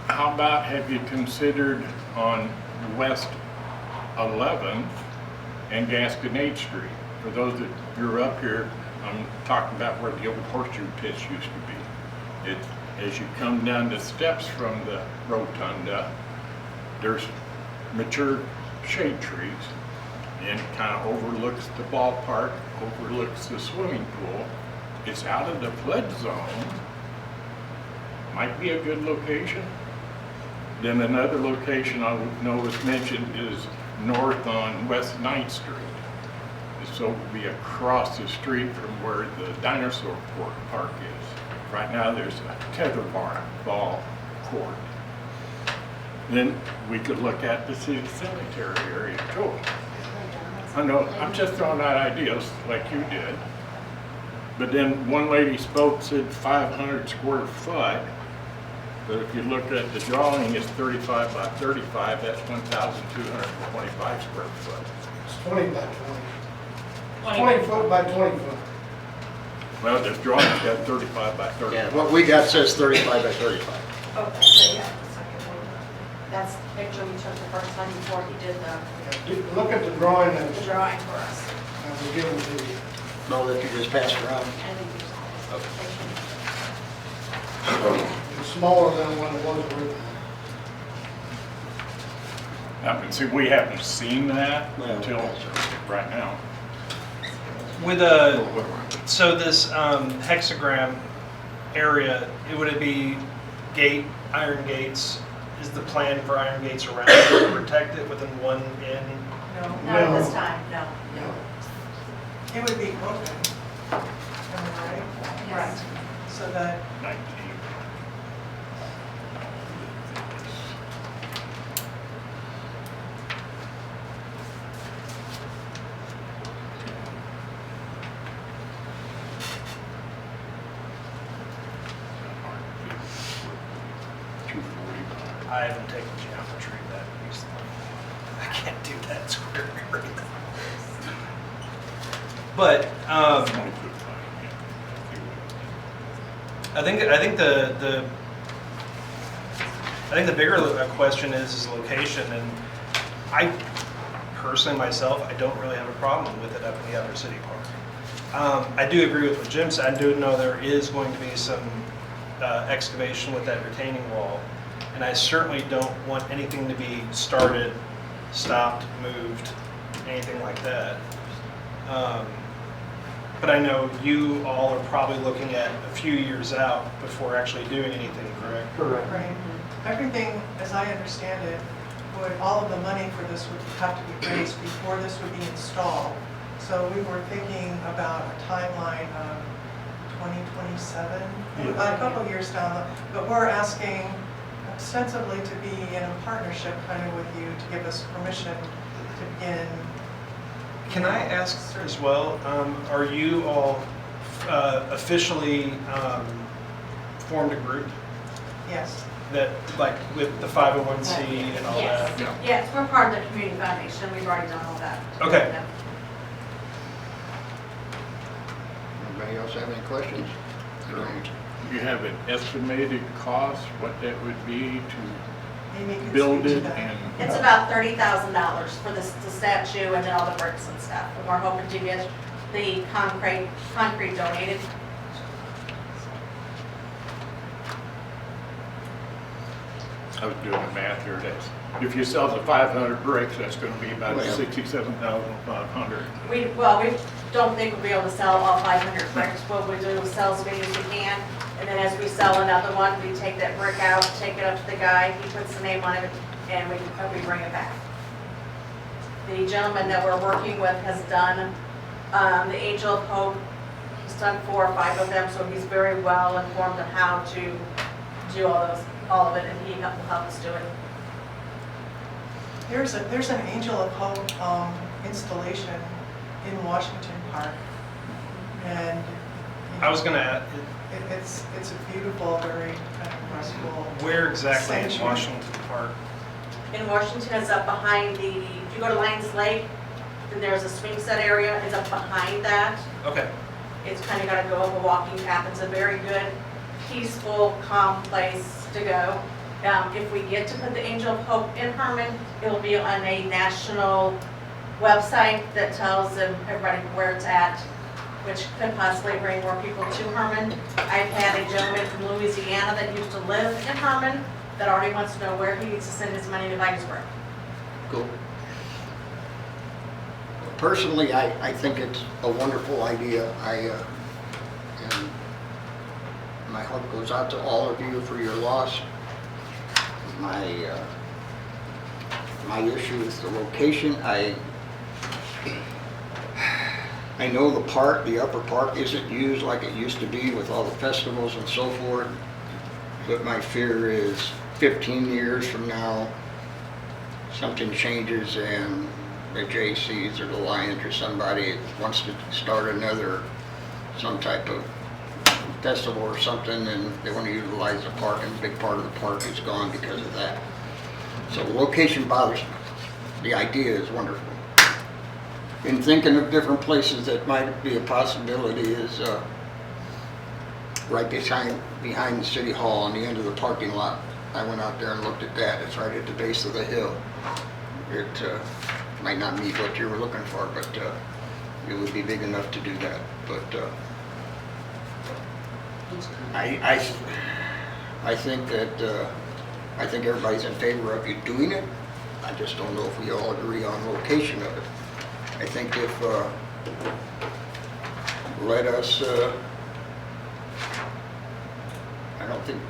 How about have you considered on West 11th and Gasconade Street? For those that grew up here, I'm talking about where the old horseshoe pits used to be. As you come down the steps from the rotunda, there's mature shade trees, and it kind of overlooks the ballpark, overlooks the swimming pool. It's out of the flood zone. Might be a good location. Then another location I know was mentioned is north on West 9th Street. So it would be across the street from where the dinosaur park is. Right now there's a tetherball court. Then we could look at the city cemetery area too. I know, I'm just throwing out ideas like you did. But then one lady spoke, said 500 square foot. But if you look at the drawing, it's 35 by 35, that's 1,225 square foot. It's 20 by 20. 20 foot by 20 foot. Well, the drawing's got 35 by 35. Yeah, what we got says 35 by 35. Okay, so yeah, the second one. That's the picture we took the first time before he did the Look at the drawing the that's drawing for us. given to you. No, that you just passed around. It's smaller than what it was originally. See, we haven't seen that until right now. With so this hexagram area, would it be iron gates? Is the plan for iron gates around it to protect it within one end? No, not at this time, no. It would be open, right? Right. So that 19. I haven't taken geometry that recently. I can't do that square area. But I think the bigger question is location, and I personally myself I don't really have a problem with it up in the Upper City Park. I do agree with what Jim said. I do know there is going to be some excavation with that retaining wall. And I certainly don't want anything to be started, stopped, moved, anything like that. But I know you all are probably looking at a few years out before actually doing anything, correct? Correct. Right. Everything, as I understand it, all of the money for this would have to be raised before this would be installed. So we were thinking about a timeline of 2027, a couple of years down. But we're asking ostensibly to be in a partnership kind of with you to give us permission to begin. Can I ask as well, are you all officially formed a group Yes. that, like, with the 501c and all Yes. that? Yes, we're part of the community foundation, we've already done all that. Okay. Yeah. Anybody else have any questions? You have an estimated cost, what that would be Amy to can build speak to it that. and? It's about $30,000 for the statue and then all the bricks and stuff. And we're hoping to get the concrete donated. I was doing the math here, that's, if you sell the 500 bricks, that's gonna be about Well. 67,500. We don't think we'll be able to sell all 500 bricks. What we do is sell as many as we can. And then as we sell another one, we take that brick out, take it up to the guy, he puts the name on it, and we bring it back. The gentleman that we're working with has done the Angel of Hope. He's done 4 or 5 of them, so he's very well informed on how to do all of it, and he will help us do it. There's an Angel of Hope installation in Washington Park, and I was gonna add, it's a beautiful, very kind of restful. where exactly in sanctuary. Washington Park? In Washington, it's up behind if you go to Lions Lake, then there's a swing set area, it's up behind that. Okay. It's kind of got to go up a walking path. It's a very good, peaceful, calm place to go. If we get to put the Angel of Hope in Herman, it'll be on a national website that tells everybody where it's at, which could possibly bring more people to Herman. I've had a gentleman from Louisiana that used to live in Herman that already wants to know where he needs to send his money to Vicksburg. Cool. Personally, I think it's a wonderful idea. And my heart goes out to all of you for your loss. My issue is the location. I know the upper part isn't used like it used to be with all the festivals and so forth, but my fear is 15 years from now, something changes and the J.C.'s or the Lions or somebody wants to start some type of festival or something, and they want to utilize the park, and a big part of the park is gone because of that. So the location bothers me. The idea is wonderful. In thinking of different places that might be a possibility is right behind the city hall on the end of the parking lot. I went out there and looked at that. It's right at the base of the hill. It might not meet what you were looking for, but it would be big enough to do that. But I think that I think everybody's in favor of you doing it. I just don't know if we all agree on location of it. I think if let us. I don't think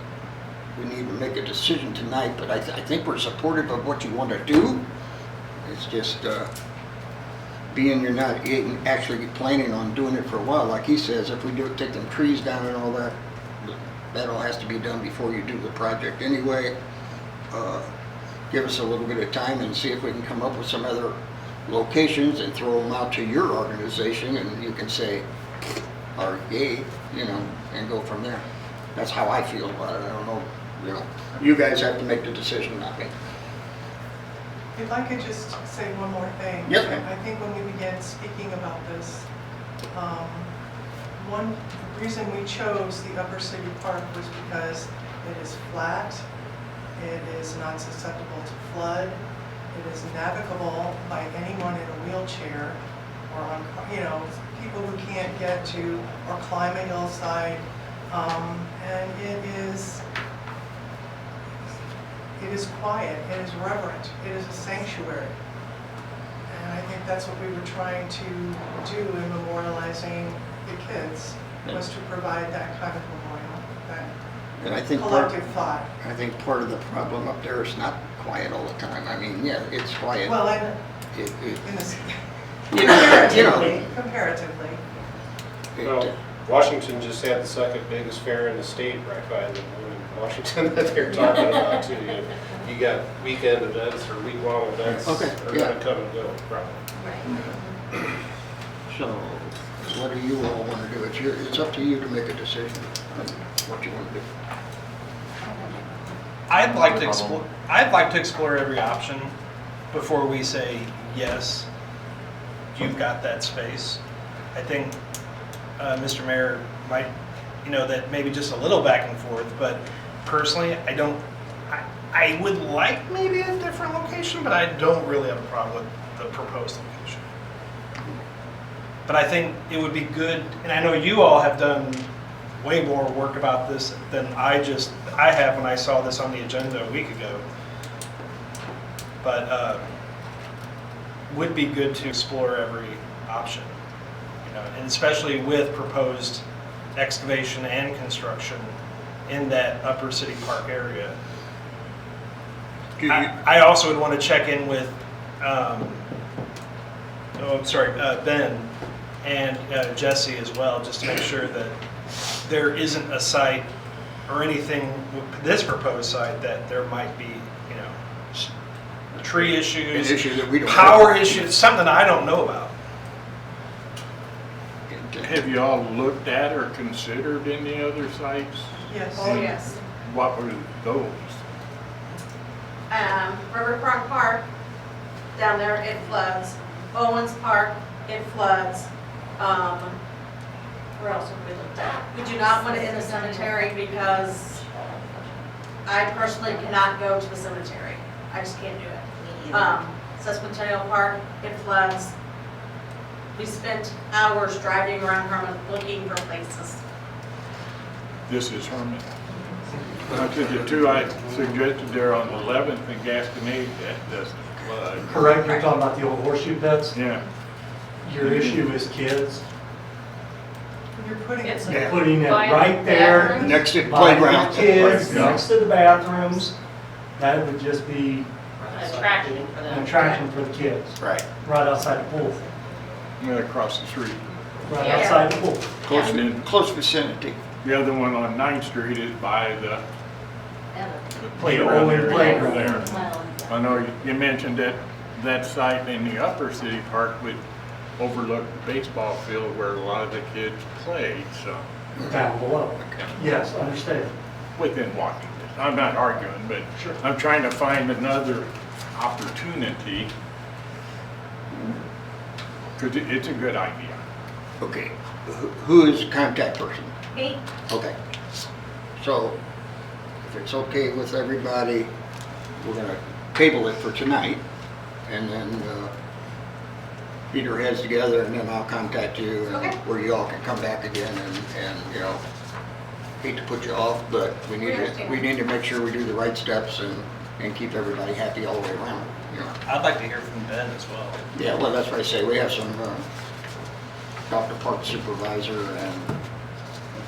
we need to make a decision tonight, but I think we're supportive of what you want to do. It's just being you're not actually planning on doing it for a while, like he says, if we do take them trees down and all that, that all has to be done before you do the project anyway. Give us a little bit of time and see if we can come up with some other locations and throw them out to your organization, and you can say, or yay, and go from there. That's how I feel about it. I don't know, you guys have to make the decision, not me. If I could just say one more thing. Yes, ma'am. I think when we began speaking about this, one reason we chose the Upper City Park was because it is flat, it is not susceptible to flood, it is navigable by anyone in a wheelchair or on, people who can't get to or climb a hillside. And it is quiet, it is reverent, it is a sanctuary. And I think that's what we were trying to do in memorializing the kids, was to provide that kind of memorial, that And I think collective thought. I think part of the problem up there is not quiet all the time. I mean, yeah, it's quiet. Well, It- comparatively. Well, Washington just had the second biggest fair in the state right by the one in Washington that they're talking about too. You got weekend events or week-long events. Okay, Are yeah. gonna come and go, probably. So, what do you all want to do? It's up to you to make a decision on what you want to do. I'd like to explore every option before we say, yes, you've got that space. I think Mr. Mayor might, that maybe just a little back and forth, but personally, I would like maybe a different location, but I don't really have a problem with the proposed location. But I think it would be good, and I know you all have done way more work about this than I have when I saw this on the agenda a week ago. But would be good to explore every option, and especially with proposed excavation and construction in that Upper City Park area. I also would want to check in with, Ben and Jesse as well, just to make sure that there isn't a site or anything with this proposed site that there might be, tree issues, An issue that we don't power know. issues, something I don't know about. Have you all looked at or considered any other sites? Yes. Oh, yes. What were those? Riverfront Park, down there, it floods. Owens Park, it floods. Where else have we looked at? We do not want it in the cemetery because I personally cannot go to the cemetery. I just can't do it. Sesquicentennial Park, it floods. We spent hours driving around Herman looking for places. This is Herman. I said the two I suggested there on the 11th and Gasconade, that doesn't flood. Correct, you're talking about the old horseshoe pits? Yeah. Your issue is kids. You're putting it You're there. putting it By the right there. bathrooms? Next to the by the playground. kids, Yeah. next to the bathrooms. That would just be An attraction for an them. attraction for the kids, Right. right outside the pool, Yeah, across the street. right Yeah. outside the pool. Close, And then close vicinity. the other one on 9th Street is by the Playground old area over playground. there. I know you mentioned that site in the Upper City Park would overlook the baseball field where a lot of the kids played, so Down below. Yes, understand. within walking distance. I'm not arguing, but I'm trying to find another opportunity because it's a good idea. Okay. Who is the contact person? Me? Okay. So, if it's okay with everybody, we're gonna table it for tonight, and then Peter heads together, and then I'll contact you, and Okay. where you all can come back again, and hate to put you off, but we need to make sure we do the right steps and keep everybody happy all the way around, I'd like to hear from Ben as well. Yeah, well, that's what I say, we have some, Dr. Park Supervisor, and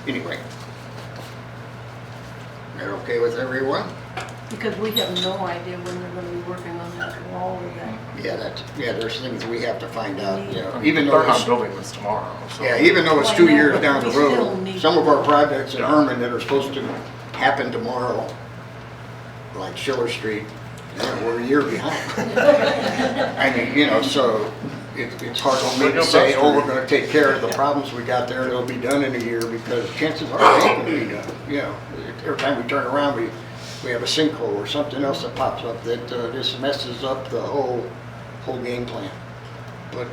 anyway. That okay with everyone? Because we have no idea when they're gonna be working on that wall or that. There's things we have to find out, even though They're not it's, building this tomorrow, so. even though it's Why 2 not? years down the We still road, need some of to our know. projects in Herman that are supposed to happen tomorrow, like Schiller Street, we're a year behind. I mean, so it's hard for me to say, oh, we're gonna take care of the problems we got there, and it'll be done in a year, because chances are it ain't gonna be done, Every time we turn around, we have a sinkhole or something else that pops up that just messes up the whole game plan. But,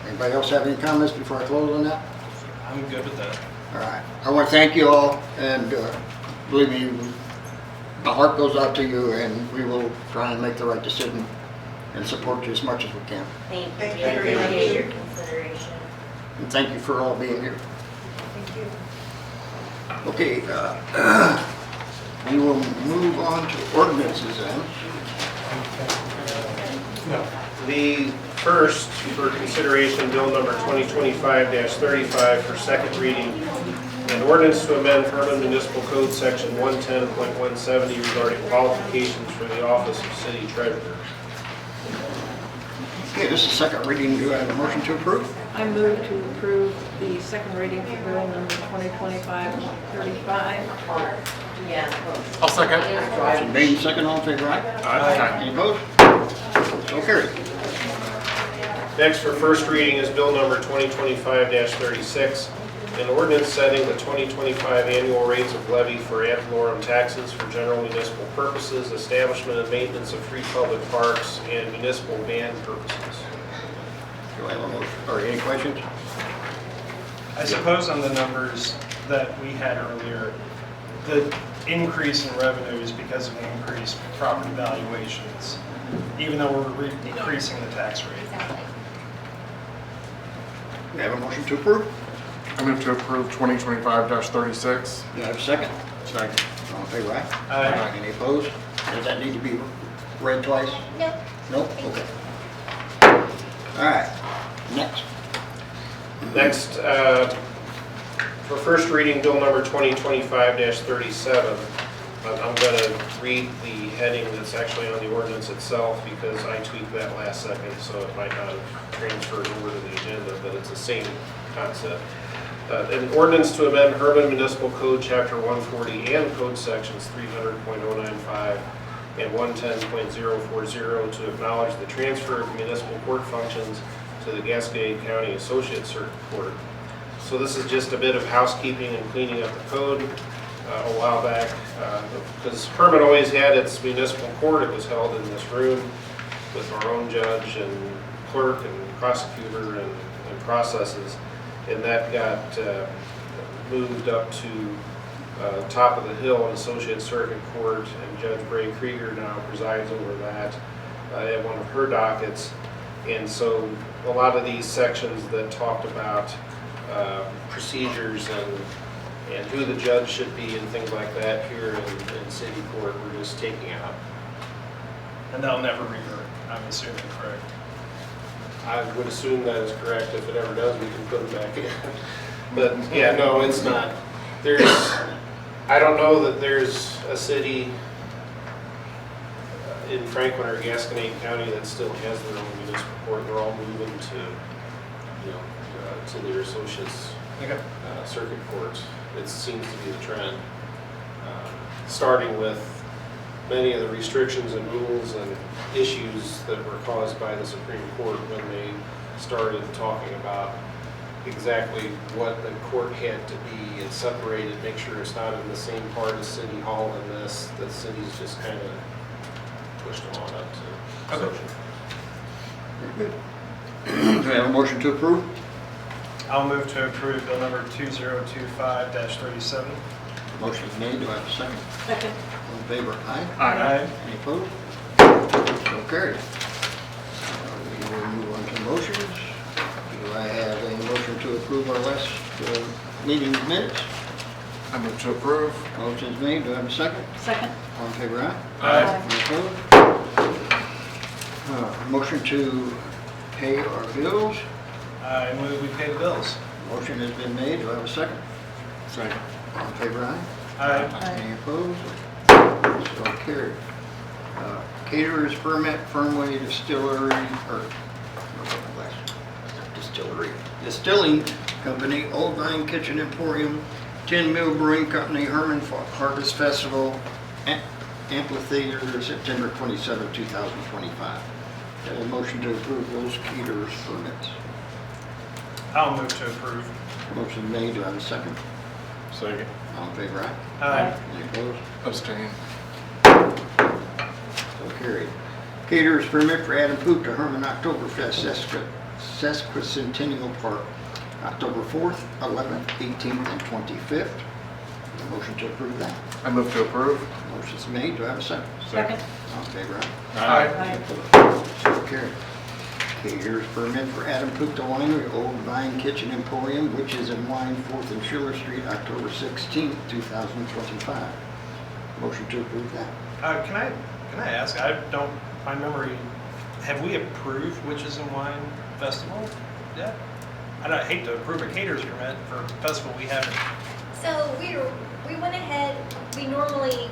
anybody else have any comments before I close on that? I'm good with that. All right. I want to thank you all, and believe me, my heart goes out to you, and we will try and make the right decision and support you as much as we can. Thank you. Thank We you. appreciate your consideration. consideration. And thank you for all being here. Thank you. Okay, we will move on to ordinances then. The first for consideration, bill number 2025-35 for second reading, an ordinance to amend Herman Municipal Code section 110.170 regarding qualifications for the office of city treasurer. Okay, this is second reading. Do I have a motion to approve? I move to approve the second reading for bill number 2025-35. I'll second. Motion made and second, all in favor, aye? Aye. Any opposed? So carried. Next for first reading is bill number 2025-36, an ordinance setting the 2025 annual rates of levy for ad valorem taxes for general municipal purposes, establishment and maintenance of free public parks, and municipal band purposes. Do I have a motion, or any questions? I suppose on the numbers that we had earlier, the increase in revenue is because of the increased property valuations, even though we're decreasing the tax rate. Do I have a motion to approve? I move to approve 2025-36. Do I have a second? Second. All in favor, aye? Aye. Any opposed? Does that need to be read twice? No. Nope, okay. All right, next. Next, for first reading, bill number 2025-37, I'm going to read the heading that's actually on the ordinance itself because I tweaked that last second, so it might not have transferred over to the agenda, but it's the same concept. An ordinance to amend Herman Municipal Code Chapter 140 and Code Sections 300.095 and 110.040 to acknowledge the transfer of municipal court functions to the Gascade County Associate Circuit Court. So this is just a bit of housekeeping and cleaning up the code. A while back, because Herman always had its municipal court. It was held in this room with our own judge and clerk and prosecutor and processes, and that got moved up to top of the hill in Associate Circuit Court, and Judge Bray Krieger now presides over that at one of her dockets. And so a lot of these sections that talked about procedures and who the judge should be and things like that here in city court, we're just taking out. And they'll never revert, I'm assuming, correct? I would assume that is correct. If it ever does, we can put them back in. But yeah, no, it's not. I don't know that there's a city in Franklin or Gasconade County that still has their own municipal court. They're all moving to, to their associates circuit courts. It seems to be the trend, starting with many of the restrictions and rules and issues that were caused by the Supreme Court when they started talking about exactly what the court had to be and separated, make sure it's not in the same part of City Hall and this. The city's just kind of pushed them on up to. Okay. Very good. Do I have a motion to approve? I'll move to approve bill number 2025-37. Motion is made. Do I have a second? Second. All in favor, aye? Aye. Any opposed? So carried. We will move on to motions. Do I have a motion to approve our last meeting minutes? I move to approve. Motion is made. Do I have a second? Second. All in favor, aye? Aye. Any opposed? Motion to pay our bills. I move we pay the bills. Motion has been made. Do I have a second? Second. All in favor, aye? Aye. Any opposed? So carried. Caterers permit, Fernway Distillery, Distilling Company, Old Vine Kitchen Emporium, Tin Mill Brewing Company, Herman Harvest Festival, Amphitheater, September 27, 2025. A motion to approve those caterers permits. I'll move to approve. Motion made. Do I have a second? Second. All in favor, aye? Aye. Any opposed? Abstain. So carried. Caterers permit for Adam Poop to Herman Oktoberfest Sesquicentennial Park, October 4th, 11th, 18th, and 25th. A motion to approve that. I move to approve. Motion's made. Do I have a second? Second. All in favor, aye? Aye. Any opposed? So carried. Here's permit for Adam Gupta Winery, Old Vine Kitchen Emporium, which is in Wine, 4th and Schiller Street, October 16th, 2025. Motion to approve that. Can I ask, my memory, have we approved Witches and Wine Festival yet? I hate to approve a caterer's permit for a festival we haven't. So we went ahead, we normally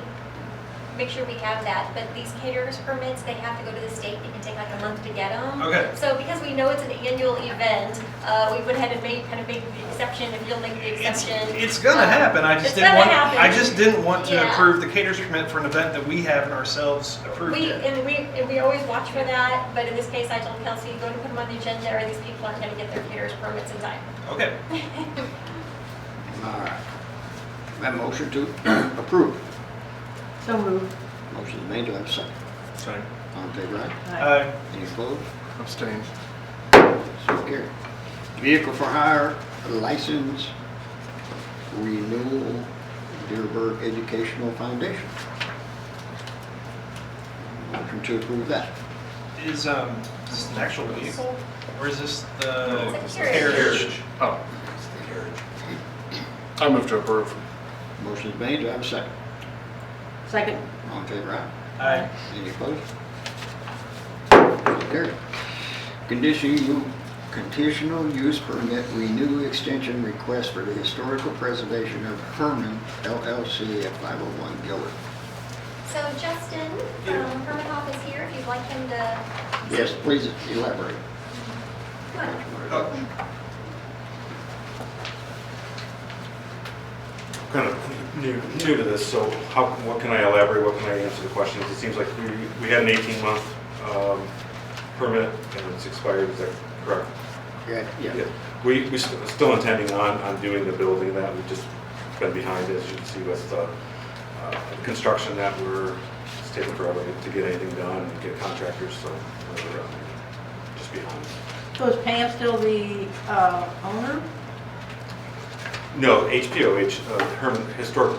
make sure we have that, but these caterers permits, they have to go to the state. It can take like a month to get them. Okay. So because we know it's an annual event, we went ahead and made the exception, if you'll make the exception. It's gonna happen, I just It's didn't gonna want, happen. I just didn't want to Yeah. approve the caterer's permit for an event that we haven't ourselves approved yet. And we always watch for that, but in this case, I told Kelsey, go to put them on the agenda, or these people aren't gonna get their caterers permits in time. Okay. All right. That motion to approve. So moved. Motion is made, do I have a second? Second. All in favor, aye? Aye. Any opposed? Abstain. So carried. Vehicle for hire license renewal, Dearborn Educational Foundation. Motion to approve that. Is this an actual vehicle, or is this the It's a carriage. carriage? Oh, it's the carriage. I move to approve. Motion is made, do I have a second? Second. All in favor, aye? Aye. Any opposed? So carried. Conditional use permit renew extension request for the historical preservation of Herman LLC at 501 Gilbert. So Justin from Hermanhoff is here, if you'd like him to. Yes, please elaborate. Kind of new to this, so what can I elaborate, what can I answer the questions? It seems like we had an 18-month permit and it's expired, is that correct? Yeah. We still intending on doing the building that, we've just been behind, as you can see, with construction that it's taking forever to get anything done and get contractors, so we're just behind. So is Pam still the owner? No, HPOH, Herman, Historic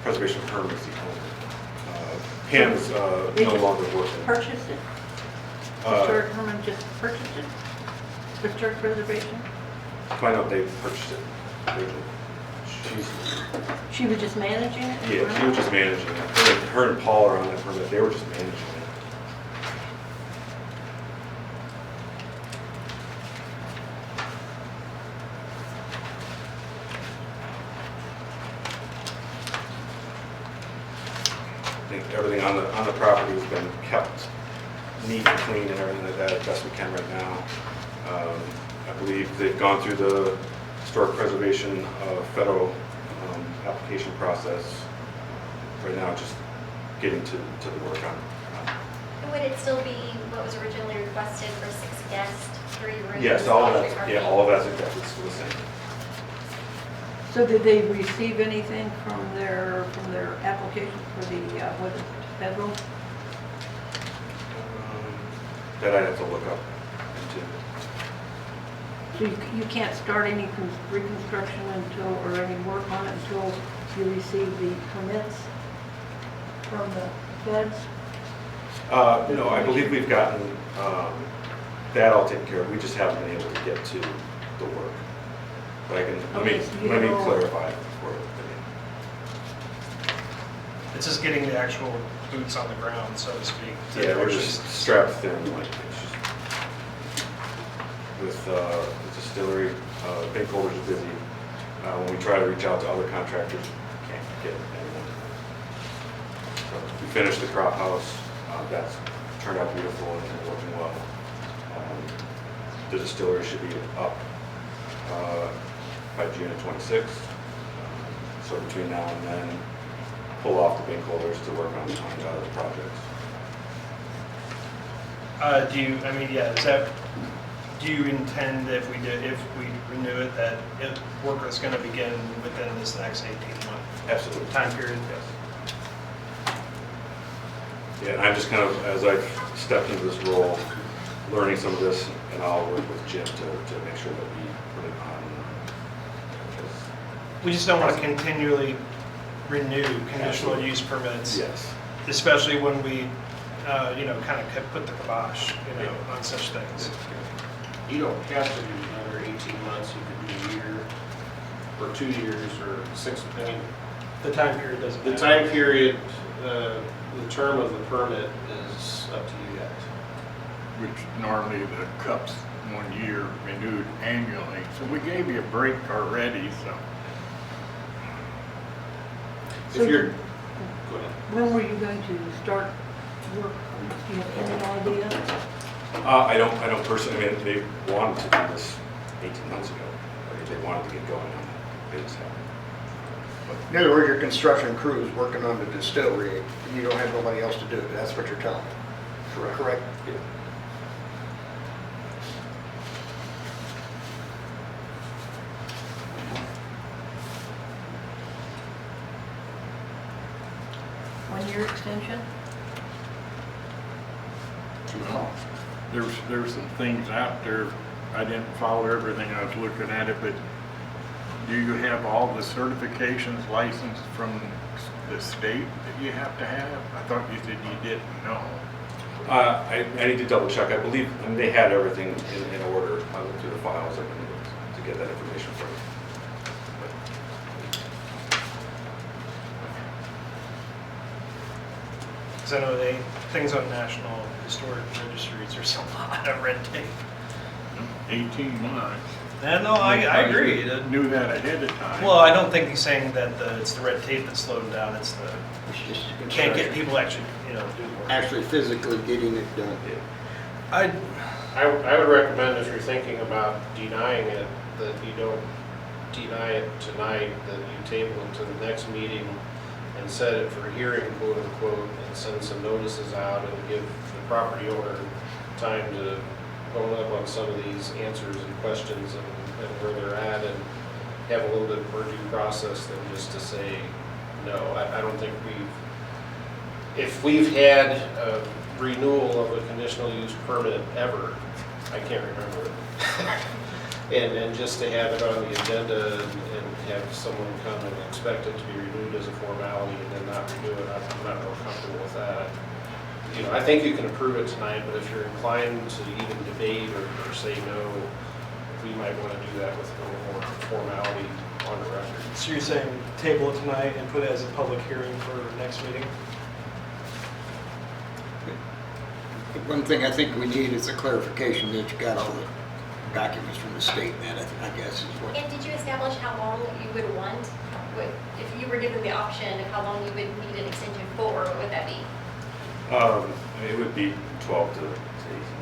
Preservation of Herman is the owner. Pam is no longer working. Purchased it? Historic Herman just purchased it? Historic preservation? Find out they purchased it. She was just managing it? Yeah, she was just managing it. Her and Paul are on that permit, they were just managing it. I think everything on the property has been kept neat and clean and everything like that as best we can right now. I believe they've gone through the historic preservation federal application process. Right now, just getting to the work on. And would it still be what was originally requested for 6 guests, 3 rooms? Yes, all of all that. three Yeah, RVs? all of that's exactly still the same. So did they receive anything from their application for the, what is it, federal? That I'd have to look up into. So you can't start any reconstruction until, or any work on it until you receive the permits from the feds? No, I believe we've gotten that all taken care of. We just haven't been able to get to the work. But I can, Okay, so you let me don't- clarify for it. It's just getting the actual boots on the ground, so to speak. to Yeah, we're actually just strapped thin, like, it's just, with the distillery, bank holders are busy. When we try to reach out to other contractors, can't get anyone. So we finished the crop house, that's turned out beautiful and working well. The distillery should be up by June of '26. So between now and then, pull off the bank holders to work on the other projects. Do you intend if we renew it, that work is gonna begin within this next 18-month? Absolutely. Time period? Yes. Yeah, and I'm just kind of, as I've stepped into this role, learning some of this, and I'll work with Jim to make sure that we put it on. We just don't want to continually renew conditional use permits. Yes. Especially when we kind of put the kibosh, on such things. You don't have to do another 18 months, you could do a year, or 2 years, or 6, I mean, The time period doesn't the matter. time period, the term of the permit is up to you guys. Which normally the cup's 1 year renewed annually. So we gave you a break already, so. So If you're, go ahead. When were you going to start work? Do you have any idea? I don't personally, I mean, they wanted to do this 18 months ago. They wanted to get going on it. They just haven't. In other words, your construction crew is working on the distillery, and you don't have nobody else to do it, that's what you're telling me? Correct? Yeah. One-year extension? There's some things out there, I didn't follow everything, I was looking at it, but do you have all the certifications licensed from the state that you have to have? I thought you said you didn't know. I need to double check. I believe they had everything in order. I looked through the files to get that information from you. Because I know things on National Historic Registries, there's a lot of red tape. 18 months. And no, I agree. Knew that ahead of time. Well, I don't think he's saying that it's the red tape that's slowed him down. It's just you can't get people actually, do the work. Actually physically getting it done. I would recommend if you're thinking about denying it, that you don't deny it tonight, that you table it to the next meeting and set it for hearing, quote unquote, and send some notices out and give the property owner time to hone up on some of these answers and questions and where they're at, and have a little bit more due process than just to say no. I don't think if we've had a renewal of a conditional use permit ever, I can't remember it. And just to have it on the agenda and have someone come and expect it to be renewed as a formality and then not renew it, I'm not real comfortable with that. I think you can approve it tonight, but if you're inclined to even debate or say no, we might want to do that with a little more formality on the record. So you're saying table it tonight and put it as a public hearing for next meeting? One thing I think we need is a clarification that you got all the documents from the state, and that I guess is what. And did you establish how long you would want? If you were given the option of how long you would need an extension for, what would that be? It would be 12 to 18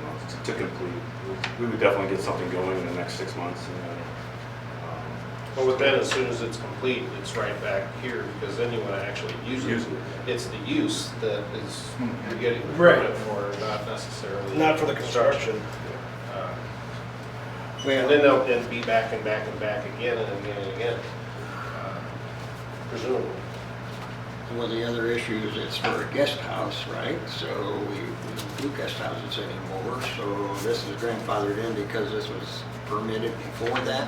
months to complete. We would definitely get something going in the next 6 months. But then as soon as it's complete, it's right back here, because then you want to actually use it. It's the use that is, you're getting the permit for, not necessarily. Not for the construction. And then they'll then be back and back and back again and again and again, presumably. One of the other issues, it's for a guest house, right? So we don't do guest houses anymore, so this is grandfathered in because this was permitted before that?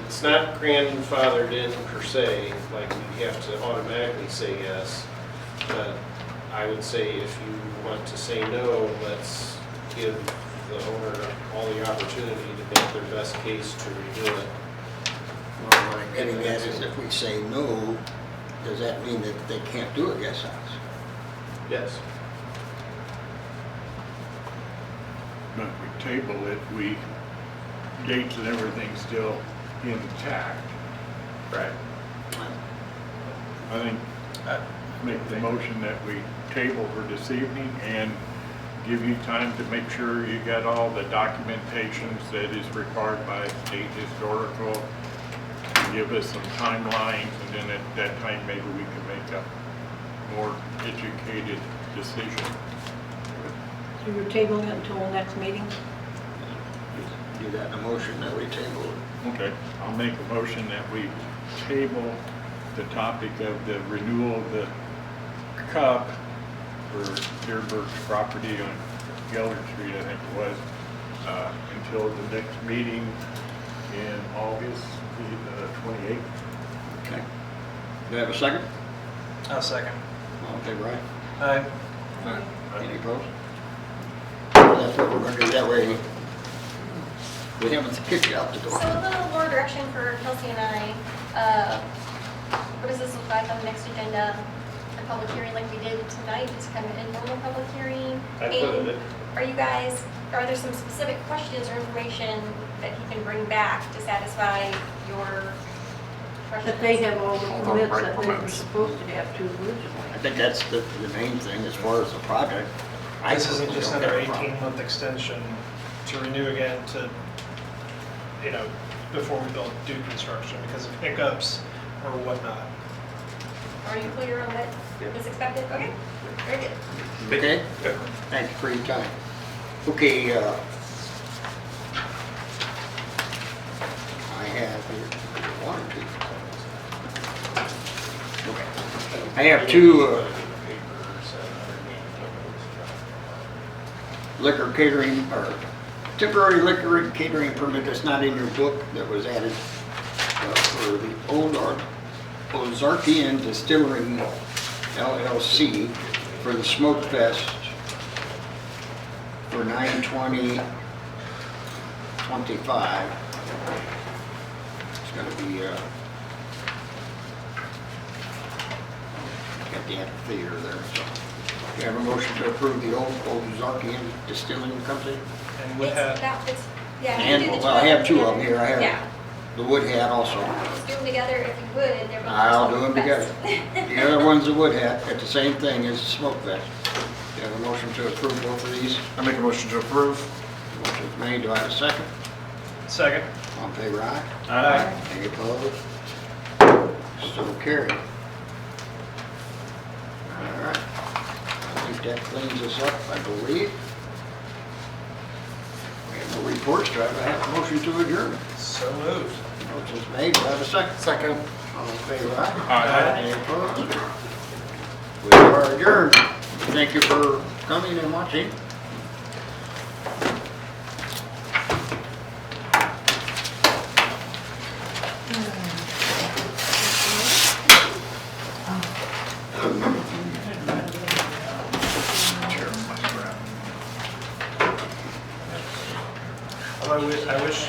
It's not grandfathered in per se, like you have to automatically say yes, but I would say if you want to say no, let's give the owner all the opportunity to make their best case to redo it. Well, what I'm getting at is if we say no, does that mean that they can't do a guest house? Yes. But we table it, dates and everything's still intact. Right. I think, make the motion that we table for this evening and give you time to make sure you got all the documentations that is required by state historical. Give us some timelines, and then at that time, maybe we can make a more educated decision. So you're tabling it until next meeting? Do that in a motion that we table it. Okay, I'll make a motion that we table the topic of the renewal of the cup for Deerberg's property on Geller Street, I think it was, until the next meeting in August, the 28th. Okay. Do I have a second? I'll second. Okay, Brian? Aye. Any opposed? That's what we're gonna do, that way we haven't kicked you out the So door. a little more direction for Kelsey and I. What does this look like on the next agenda? A public hearing like we did tonight, it's kind of an informal public hearing. I put And it, are there some specific questions or information that he can bring back to satisfy your questions? That they have all the All the permits right that they were permits. supposed to have to originally. I think that's the main thing as far as the project. I This isn't personally just don't another have a problem. 18-month extension to renew again to, you know, before we do construction because of hiccups or whatnot. Are you clear on what is expected? Okay, very good. Okay? Thank you for your time. Okay, I have here one or two. Okay. I have two liquor catering, or temporary liquor catering permit that's not in your book that was added for the Old Ozarkian Distillery LLC for the Smoke Fest for 9/20/25. It's gonna be, at the amphitheater there, so. You have a motion to approve the Old Ozarkian Distilling Company? And would have, Yeah. you And, do the well, I have two of them together. here. I have Yeah, the Wood Hat also. just do them together if you would. They're both I'll do for them Smoke together. Fest. The other one's the Wood Hat, at the same thing as the Smoke Fest. You have a motion to approve both of these? I make a motion to approve. Motion's made, do I have a second? second. All in favor, aye? Aye. Any opposed? So carried. All right. I think that cleans us up, I believe. We have no reports, do I have a motion to adjourn? So moved. Motion's made, do I have a second? Second. All in favor, aye? Aye. Any opposed? We are adjourned. Thank you for coming and watching. I wish